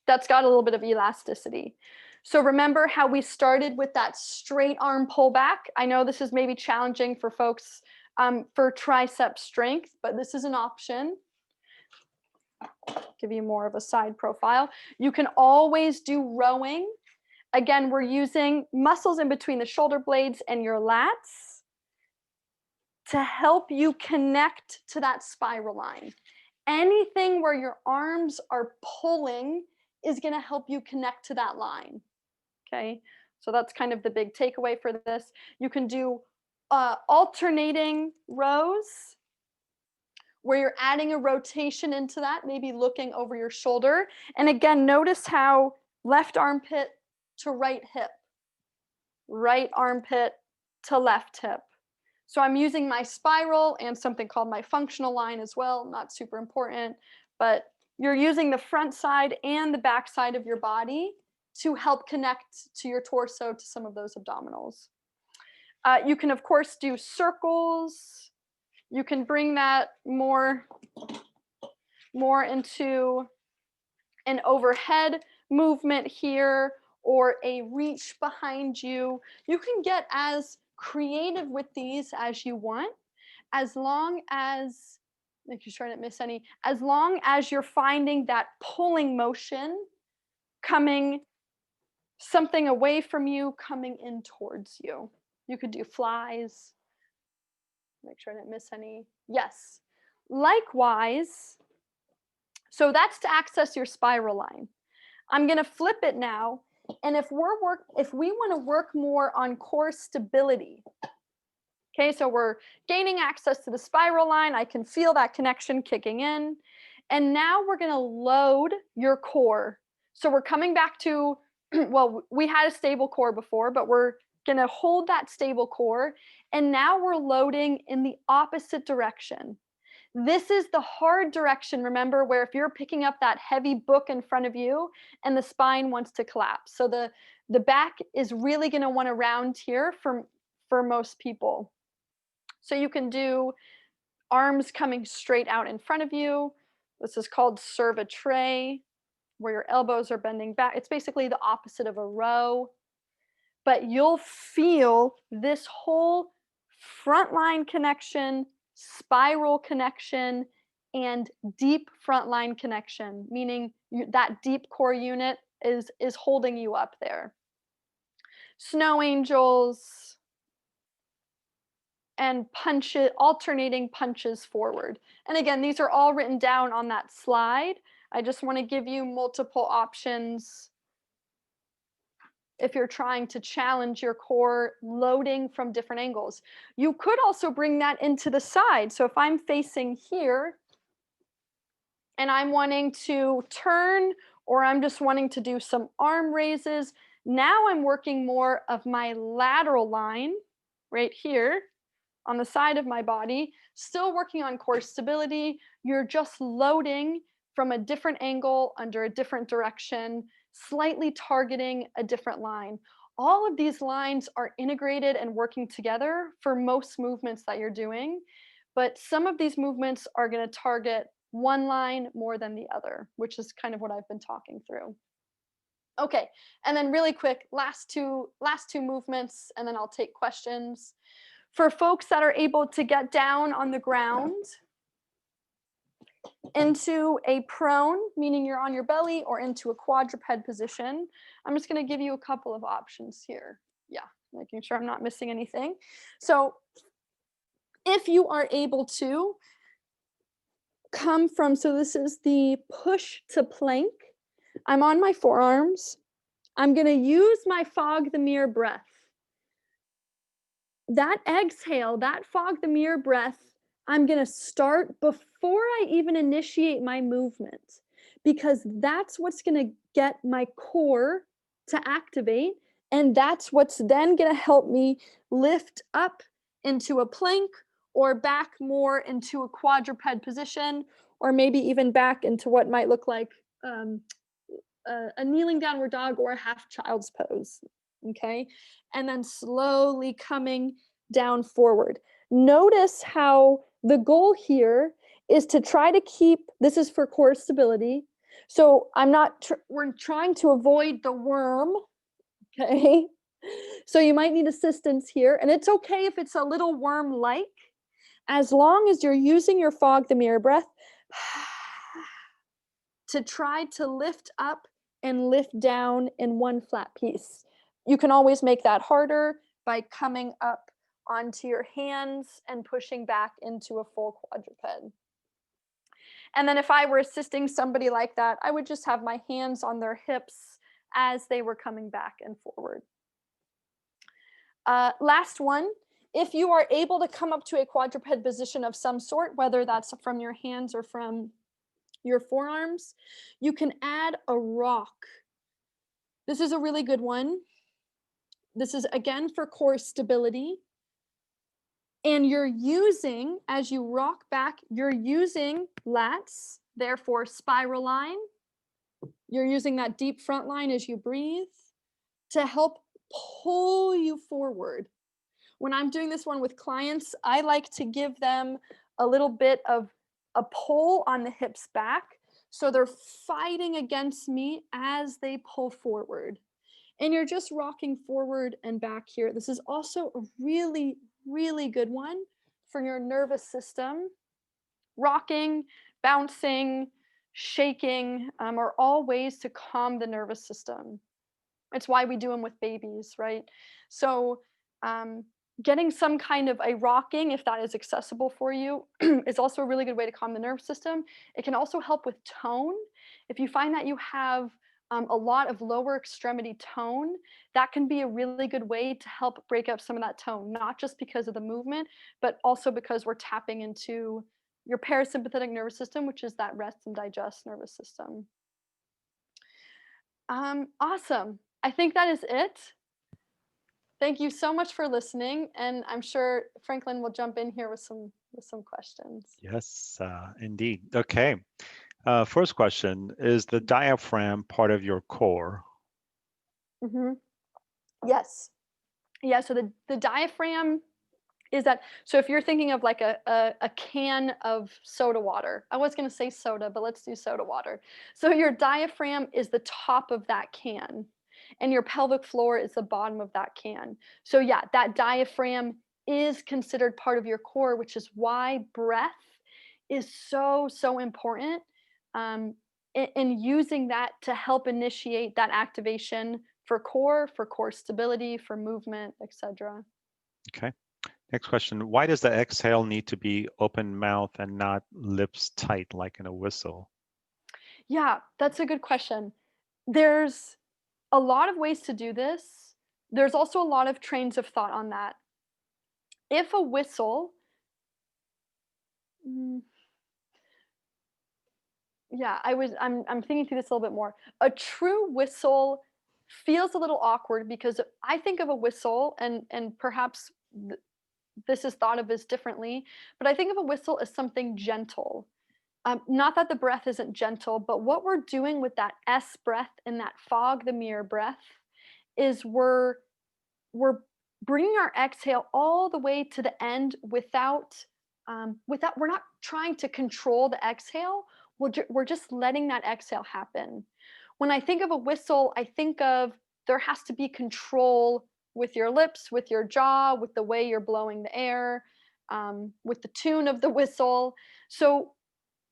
That's got a little bit of elasticity. So remember how we started with that straight arm pullback? I know this is maybe challenging for folks for tricep strength, but this is an option. Give you more of a side profile. You can always do rowing. Again, we're using muscles in between the shoulder blades and your lats to help you connect to that spiral line. Anything where your arms are pulling is going to help you connect to that line. Okay, so that's kind of the big takeaway for this. You can do alternating rows where you're adding a rotation into that, maybe looking over your shoulder. And again, notice how left armpit to right hip, right armpit to left hip. So I'm using my spiral and something called my functional line as well, not super important, but you're using the front side and the back side of your body to help connect to your torso to some of those abdominals. You can, of course, do circles. You can bring that more into an overhead movement here, or a reach behind you. You can get as creative with these as you want, as long as, making sure I didn't miss any, as long as you're finding that pulling motion coming, something away from you coming in towards you. You could do flies. Make sure I didn't miss any. Yes. Likewise, so that's to access your spiral line. I'm going to flip it now, and if we want to work more on core stability, okay, so we're gaining access to the spiral line. I can feel that connection kicking in, and now we're going to load your core. So we're coming back to, well, we had a stable core before, but we're gonna hold that stable core, and now we're loading in the opposite direction. This is the hard direction, remember, where if you're picking up that heavy book in front of you and the spine wants to collapse. So the back is really going to want to round here for most people. So you can do arms coming straight out in front of you. This is called serve a tray, where your elbows are bending back. It's basically the opposite of a row. But you'll feel this whole front line connection, spiral connection, and deep front line connection, meaning that deep core unit is holding you up there. Snow angels and punches, alternating punches forward. And again, these are all written down on that slide. I just want to give you multiple options if you're trying to challenge your core, loading from different angles. You could also bring that into the side. So if I'm facing here and I'm wanting to turn, or I'm just wanting to do some arm raises, now I'm working more of my lateral line right here on the side of my body, still working on core stability. You're just loading from a different angle under a different direction, slightly targeting a different line. All of these lines are integrated and working together for most movements that you're doing, but some of these movements are going to target one line more than the other, which is kind of what I've been talking through. Okay, and then really quick, last two movements, and then I'll take questions. For folks that are able to get down on the ground into a prone, meaning you're on your belly, or into a quadruped position, I'm just going to give you a couple of options here. Yeah, making sure I'm not missing anything. So if you are able to come from, so this is the push to plank. I'm on my forearms. I'm going to use my fog the mirror breath. That exhale, that fog the mirror breath, I'm going to start before I even initiate my movement, because that's what's going to get my core to activate. And that's what's then going to help me lift up into a plank, or back more into a quadruped position, or maybe even back into what might look like a kneeling downward dog or a half child's pose. Okay. And then slowly coming down forward. Notice how the goal here is to try to keep, this is for core stability. So we're trying to avoid the worm. Okay. So you might need assistance here, and it's okay if it's a little worm-like, as long as you're using your fog the mirror breath to try to lift up and lift down in one flat piece. You can always make that harder by coming up onto your hands and pushing back into a full quadruped. And then if I were assisting somebody like that, I would just have my hands on their hips as they were coming back and forward. Last one, if you are able to come up to a quadruped position of some sort, whether that's from your hands or from your forearms, you can add a rock. This is a really good one. This is again for core stability. And you're using, as you rock back, you're using lats, therefore spiral line. You're using that deep front line as you breathe to help pull you forward. When I'm doing this one with clients, I like to give them a little bit of a pull on the hips back, so they're fighting against me as they pull forward. And you're just rocking forward and back here. This is also a really, really good one for your nervous system. Rocking, bouncing, shaking are all ways to calm the nervous system. It's why we do them with babies, right? So getting some kind of a rocking, if that is accessible for you, is also a really good way to calm the nervous system. It can also help with tone. If you find that you have a lot of lower extremity tone, that can be a really good way to help break up some of that tone, not just because of the movement, but also because we're tapping into your parasympathetic nervous system, which is that rest and digest nervous system. Awesome. I think that is it. Thank you so much for listening, and I'm sure Franklin will jump in here with some questions. Yes, indeed. Okay. First question, is the diaphragm part of your core? Hmm. Yes. Yeah. So the diaphragm is that. So if you're thinking of like a can of soda water, I was going to say soda, but let's do soda water. So your diaphragm is the top of that can, and your pelvic floor is the bottom of that can. So yeah, that diaphragm is considered part of your core, which is why breath is so important. Um, in using that to help initiate that activation for core stability, for movement, etc. Okay. Next question, why does the exhale need to be open mouth and not lips tight like in a whistle? Yeah, that's a good question. There's a lot of ways to do this. There's also a lot of trains of thought on that. If a whistle, mm, yeah, I'm thinking through this a little bit more. A true whistle feels a little awkward because I think of a whistle, and perhaps this is thought of as differently, but I think of a whistle as something gentle. Not that the breath isn't gentle, but what we're doing with that S breath and that fog the mirror breath is we're bringing our exhale all the way to the end without we're not trying to control the exhale. We're just letting that exhale happen. When I think of a whistle, I think of there has to be control with your lips, with your jaw, with the way you're blowing the air, with the tune of the whistle. So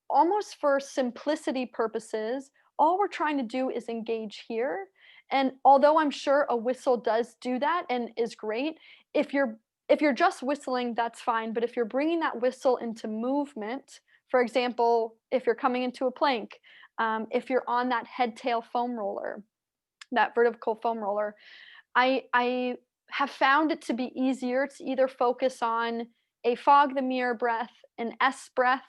almost for simplicity purposes, all we're trying to do is engage here. And although I'm sure a whistle does do that and is great, if you're just whistling, that's fine. But if you're bringing that whistle into movement, for example, if you're coming into a plank, if you're on that head tail foam roller, that vertical foam roller, I have found it to be easier to either focus on a fog the mirror breath, an S breath,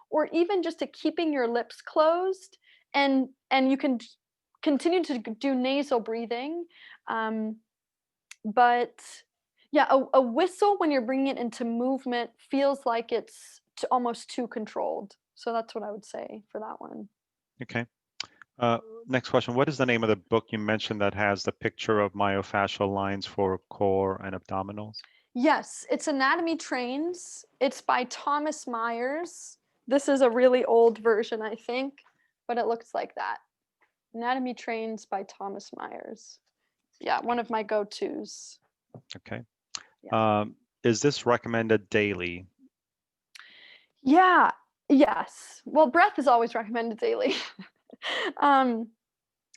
or even just to keeping your lips closed, and you can continue to do nasal breathing. Um, but yeah, a whistle when you're bringing it into movement feels like it's almost too controlled. So that's what I would say for that one. Okay. Uh, Next question, what is the name of the book you mentioned that has the picture of myofascial lines for core and abdominals? Yes, it's Anatomy Trains. It's by Thomas Myers. This is a really old version, I think, but it looks like that. Anatomy Trains by Thomas Myers. Yeah, one of my go-tos. Okay. Yeah. Is this recommended daily? Yeah, yes. Well, breath is always recommended daily. um,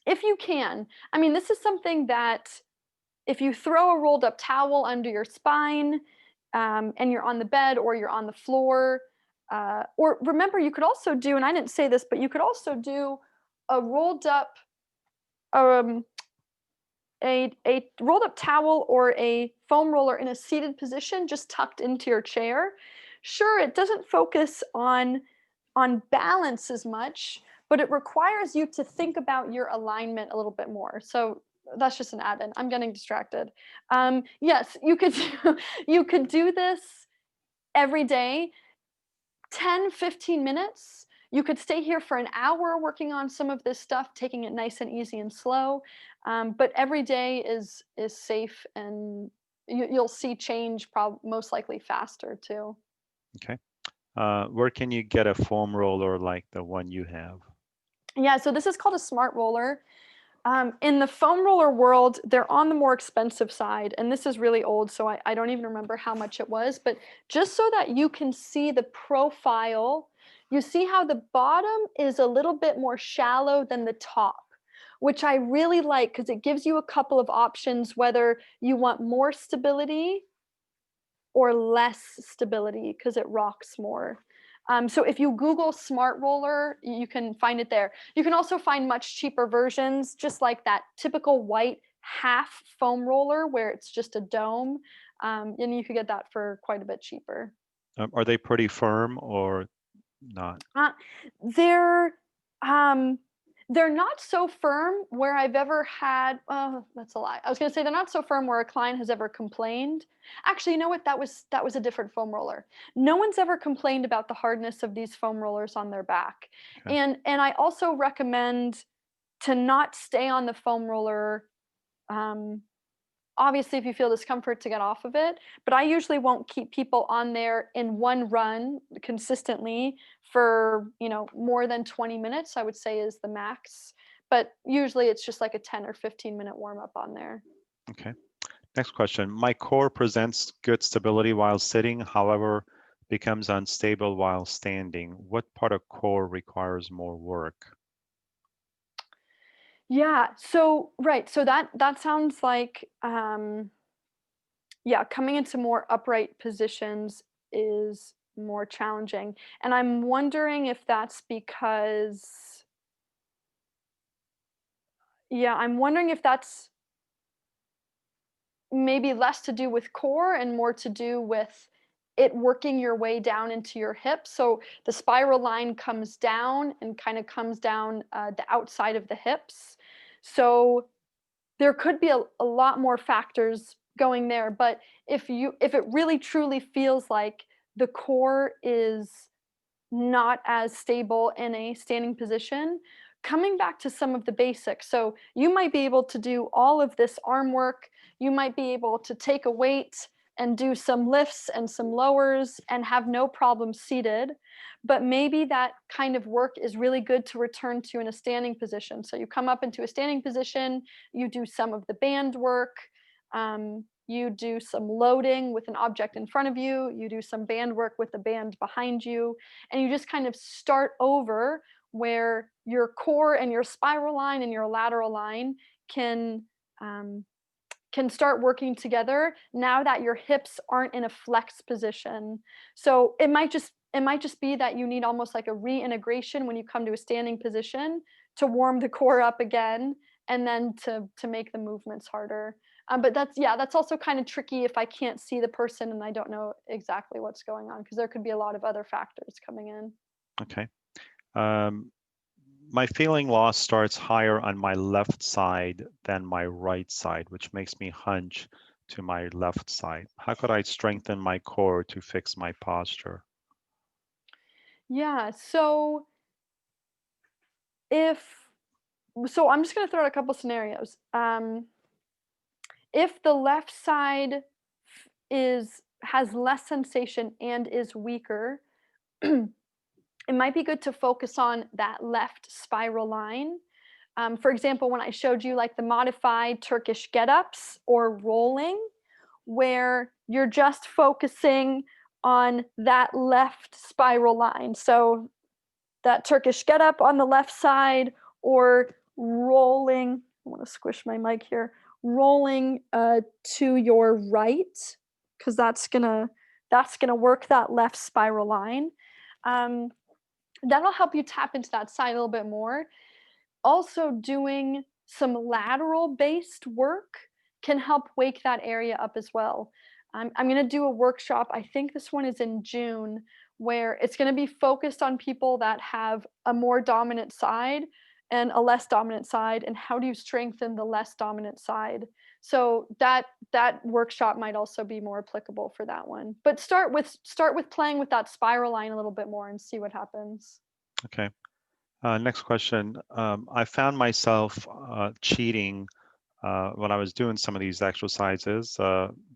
if you can. I mean, this is something that if you throw a rolled up towel under your spine, and you're on the bed or you're on the floor, or remember, you could also do, and I didn't say this, but you could also do a rolled up, um, a rolled up towel or a foam roller in a seated position, just tucked into your chair. Sure, it doesn't focus on balance as much, but it requires you to think about your alignment a little bit more. So that's just an add-in. I'm getting distracted. Yes, you could you could do this every day, 10, 15 minutes. You could stay here for an hour working on some of this stuff, taking it nice and easy and slow. But every day is safe, and you'll see change most likely faster too. Okay. Where can you get a foam roller like the one you have? Yeah, so this is called a smart roller. In the foam roller world, they're on the more expensive side, and this is really old, so I don't even remember how much it was. But just so that you can see the profile, you see how the bottom is a little bit more shallow than the top, which I really like because it gives you a couple of options whether you want more stability or less stability because it rocks more. So if you Google smart roller, you can find it there. You can also find much cheaper versions, just like that typical white half foam roller where it's just a dome. And you could get that for quite a bit cheaper. Are they pretty firm or not? Uh, they're um, They're not so firm where I've ever had, oh, that's a lie. I was gonna say they're not so firm where a client has ever complained. Actually, you know what? That was a different foam roller. No one's ever complained about the hardness of these foam rollers on their back. Okay. And I also recommend to not stay on the foam roller, um, obviously if you feel discomfort to get off of it, but I usually won't keep people on there in one run consistently for, more than 20 minutes, I would say is the max. But usually it's just like a 10 or 15-minute warm up on there. Okay. Next question. My core presents good stability while sitting, however, becomes unstable while standing. What part of core requires more work? Yeah, so right, so that sounds like, yeah, coming into more upright positions is more challenging. And I'm wondering if that's because, yeah, I'm wondering if that's maybe less to do with core and more to do with it working your way down into your hips. So the spiral line comes down and kind of comes down the outside of the hips. So there could be a lot more factors going there, but if it really truly feels like the core is not as stable in a standing position, coming back to some of the basics. So you might be able to do all of this arm work, you might be able to take a weight and do some lifts and some lowers and have no problem seated, but maybe that kind of work is really good to return to in a standing position. So you come up into a standing position, you do some of the band work, you do some loading with an object in front of you, you do some band work with the band behind you, and you just kind of start over where your core and your spiral line and your lateral line can um, can start working together now that your hips aren't in a flex position. So it might just be that you need almost like a reintegration when you come to a standing position to warm the core up again and then to make the movements harder. But that's also kind of tricky if I can't see the person and I don't know exactly what's going on because there could be a lot of other factors coming in. Okay. Um, my feeling loss starts higher on my left side than my right side, which makes me hunch to my left side. How could I strengthen my core to fix my posture? Yeah, if so I'm just going to throw out a couple scenarios. If the left side is has less sensation and is weaker, it might be good to focus on that left spiral line. For example, when I showed you like the modified Turkish get-ups or rolling, where you're just focusing on that left spiral line. So that Turkish get-up on the left side or rolling. I want to squish my mic here. Rolling to your right, because that's gonna work that left spiral line. Um, that'll help you tap into that side a little bit more. Also, doing some lateral based work can help wake that area up as well. I'm going to do a workshop, I think this one is in June, where it's going to be focused on people that have a more dominant side and a less dominant side, and how do you strengthen the less dominant side. So that workshop might also be more applicable for that one. But start with playing with that spiral line a little bit more and see what happens. Okay. Next question. I found myself cheating when I was doing some of these exercises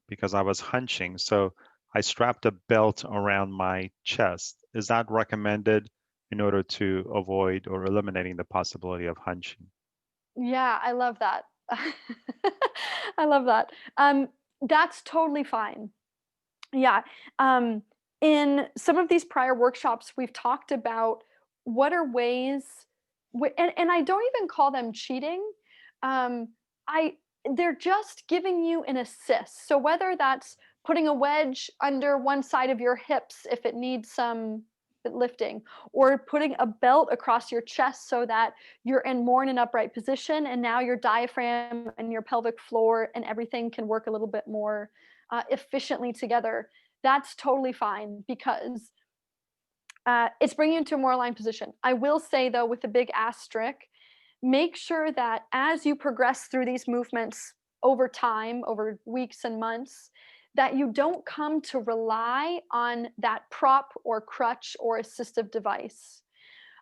because I was hunching. So I strapped a belt around my chest. Is that recommended in order to avoid or eliminating the possibility of hunching? Yeah, I love that. I love that. That's totally fine. Yeah. Um, in some of these prior workshops, we've talked about what are ways, and I don't even call them cheating. Um, I They're just giving you an assist. So whether that's putting a wedge under one side of your hips if it needs some lifting, or putting a belt across your chest so that you're more in an upright position, and now your diaphragm and your pelvic floor and everything can work a little bit more efficiently together. That's totally fine because it's bringing you into a more aligned position. I will say though, with a big asterisk, make sure that as you progress through these movements over time, over weeks and months, that you don't come to rely on that prop or crutch or assistive device.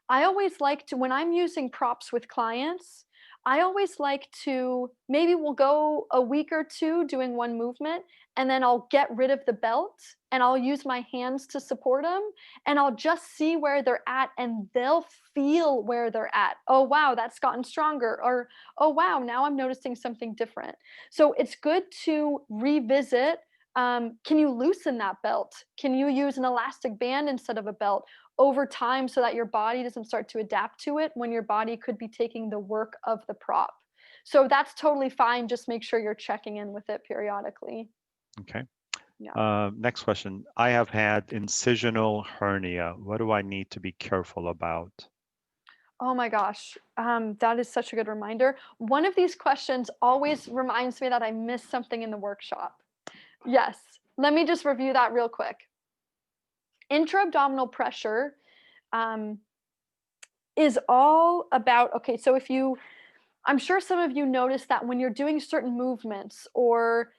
I always like to, when I'm using props with clients, I always like to, maybe we'll go a week or two doing one movement, and then I'll get rid of the belt and I'll use my hands to support them, and I'll just see where they're at, and they'll feel where they're at. Oh, wow, that's gotten stronger. Or, oh, wow, now I'm noticing something different. So it's good to revisit. Can you loosen that belt? Can you use an elastic band instead of a belt over time so that your body doesn't start to adapt to it when your body could be taking the work of the prop? So that's totally fine. Just make sure you're checking in with it periodically. Okay. Yeah. Next question. I have had incisional hernia. What do I need to be careful about? Oh my gosh, that is such a good reminder. One of these questions always reminds me that I missed something in the workshop. Yes, let me just review that real quick. Intra-abdominal pressure um, is all about, okay, so if you, I'm sure some of you notice that when you're doing certain movements, or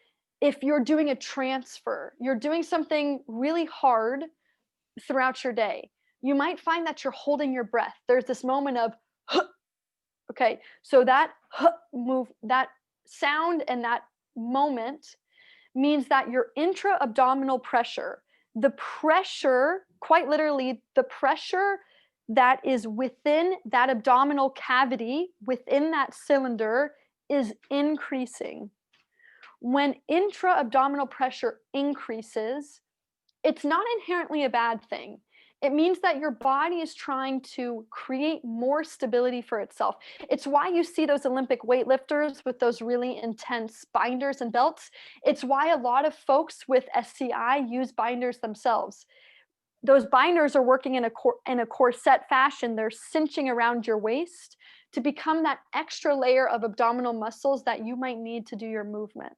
if you're doing a transfer, you're doing something really hard throughout your day, you might find that you're holding your breath. There's this moment of, okay, so that move, that sound and that moment means that your intra-abdominal pressure, the pressure, quite literally, the pressure that is within that abdominal cavity, within that cylinder, is increasing. When intra-abdominal pressure increases, it's not inherently a bad thing. It means that your body is trying to create more stability for itself. It's why you see those Olympic weightlifters with those really intense binders and belts. It's why a lot of folks with SCI use binders themselves. Those binders are working in a corset fashion. They're cinching around your waist to become that extra layer of abdominal muscles that you might need to do your movement.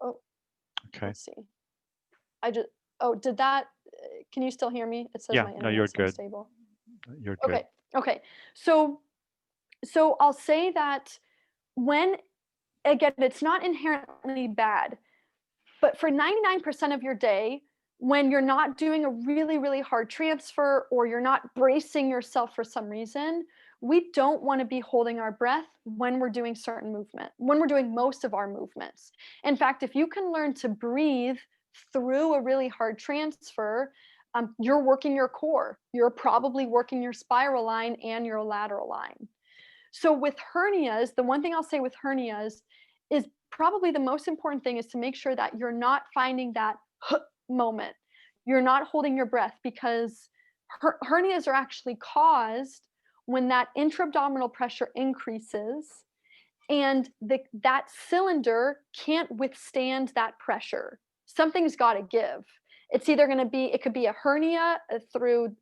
Oh, Okay. let's see. I just, oh, did that, can you still hear me? It says Yeah, my no, you're internet's good. unstable. You're good. Okay, okay. So I'll say that when, again, it's not inherently bad, but for 99% of your day, when you're not doing a really, really hard transfer, or you're not bracing yourself for some reason, we don't want to be holding our breath when we're doing certain movement, when we're doing most of our movements. In fact, if you can learn to breathe through a really hard transfer, you're working your core. You're probably working your spiral line and your lateral line. So with hernias, the one thing I'll say with hernias is probably the most important thing is to make sure that you're not finding that moment. You're not holding your breath, because hernias are actually caused when that intra-abdominal pressure increases, and that cylinder can't withstand that pressure. Something's got to give. It's either going to be, it could be a hernia through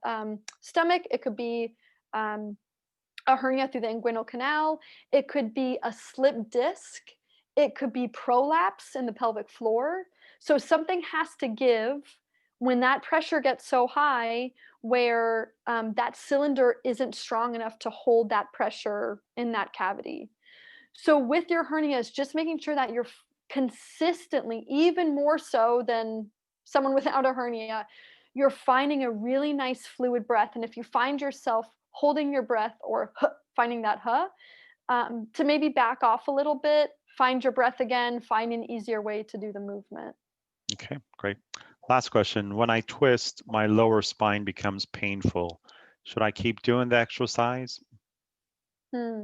stomach, it could be a hernia through the inguinal canal, it could be a slip disc, it could be prolapse in the pelvic floor. So something has to give when that pressure gets so high, where that cylinder isn't strong enough to hold that pressure in that cavity. So with your hernias, just making sure that you're consistently, even more so than someone without a hernia, you're finding a really nice fluid breath. And if you find yourself holding your breath, or finding that to maybe back off a little bit, find your breath again, find an easier way to do the movement. Okay, great. Last question. When I twist, my lower spine becomes painful. Should I keep doing the exercise? Hmm.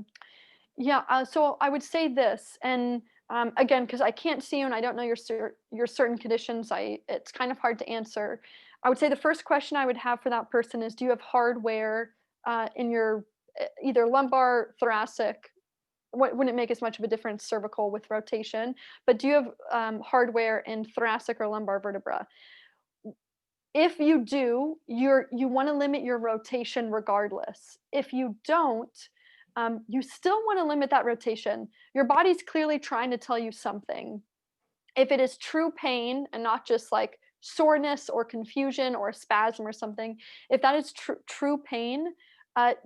Yeah, so I would say this, and again, because I can't see you and I don't know your certain conditions, it's kind of hard to answer. I would say the first question I would have for that person is, do you have hardware in your either lumbar, thoracic? Wouldn't make as much of a difference cervical with rotation, but do you have hardware in thoracic or lumbar vertebra? If you do, you want to limit your rotation regardless. If you don't, you still want to limit that rotation. Your body's clearly trying to tell you something. If it is true pain and not just like soreness or confusion or a spasm or something, if that is true pain,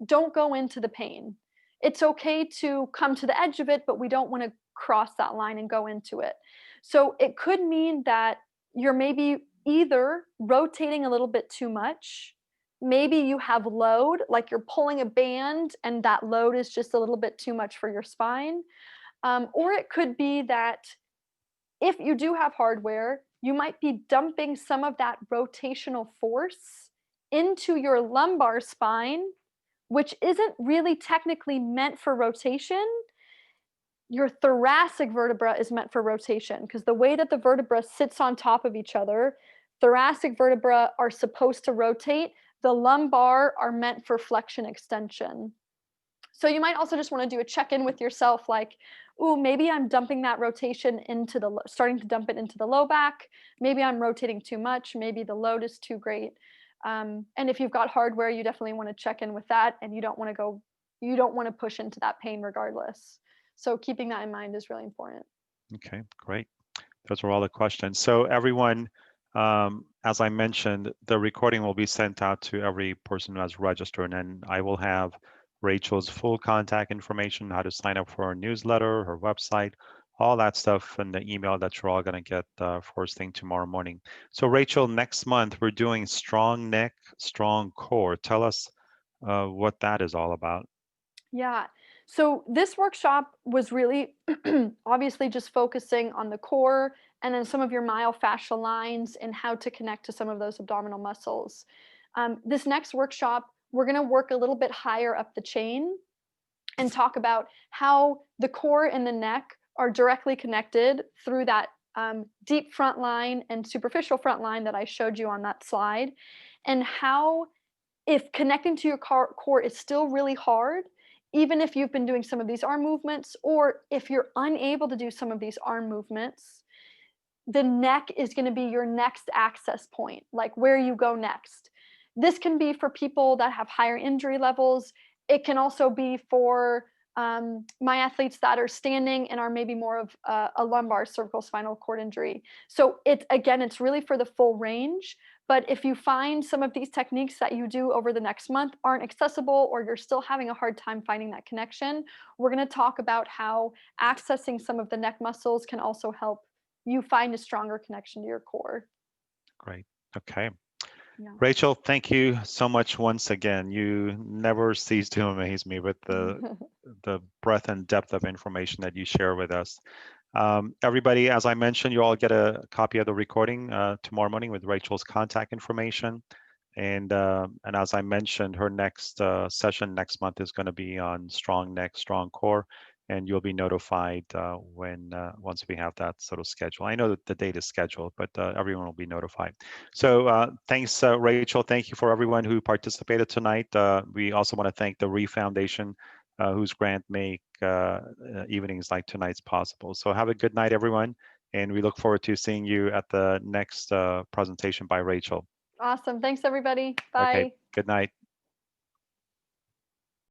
don't go into the pain. it's okay to come to the edge of it, but we don't want to cross that line and go into it. So it could mean that you're maybe either rotating a little bit too much, maybe you have load, like you're pulling a band and that load is just a little bit too much for your spine. Or it could be that if you do have hardware, you might be dumping some of that rotational force into your lumbar spine, which isn't really technically meant for rotation. Your thoracic vertebra is meant for rotation because the way that the vertebra sits on top of each other, thoracic vertebra are supposed to rotate. The lumbar are meant for flexion extension. So you might also just want to do a check-in with yourself, like, ooh, maybe I'm dumping that rotation into starting to dump it into the low back. Maybe I'm rotating too much. Maybe the load is too great. And if you've got hardware, you definitely want to check in with that, and you don't want to push into that pain regardless. So keeping that in mind is really important. Okay, great. Those were all the questions. So everyone, as I mentioned, the recording will be sent out to every person who has registered, and I will have Rachel's full contact information, how to sign up for her newsletter, her website, all that stuff in the email that you're all going to get first thing tomorrow morning. So Rachel, next month we're doing strong neck, strong core. Tell us what that is all about. Yeah. So this workshop was really obviously just focusing on the core and then some of your myofascial lines and how to connect to some of those abdominal muscles. This next workshop, we're going to work a little bit higher up the chain and talk about how the core and the neck are directly connected through that deep front line and superficial front line that I showed you on that slide, and how if connecting to your core is still really hard, even if you've been doing some of these arm movements, or if you're unable to do some of these arm movements, the neck is going to be your next access point, like where you go next. This can be for people that have higher injury levels. It can also be for my athletes that are standing and are maybe more of a lumbar cervical spinal cord injury. So it's really for the full range. But if you find some of these techniques that you do over the next month aren't accessible, or you're still having a hard time finding that connection, we're going to talk about how accessing some of the neck muscles can also help you find a stronger connection to your core. Great. Okay. Yeah. Rachel, thank you so much once again. You never cease to amaze me with the breadth and depth of information that you share with us. Everybody, as I mentioned, you all get a copy of the recording tomorrow morning with Rachel's contact information. And as I mentioned, her next session next month is going to be on strong neck, strong core, and you'll be notified once we have that sort of schedule. I know that the date is scheduled, but everyone will be notified. So thanks, Rachel. Thank you for everyone who participated tonight. We also want to thank the Reef Foundation, whose grant make evenings like tonight's possible. So have a good night, everyone, and we look forward to seeing you at the next presentation by Rachel. Awesome. Thanks, everybody. Bye. Okay, good night.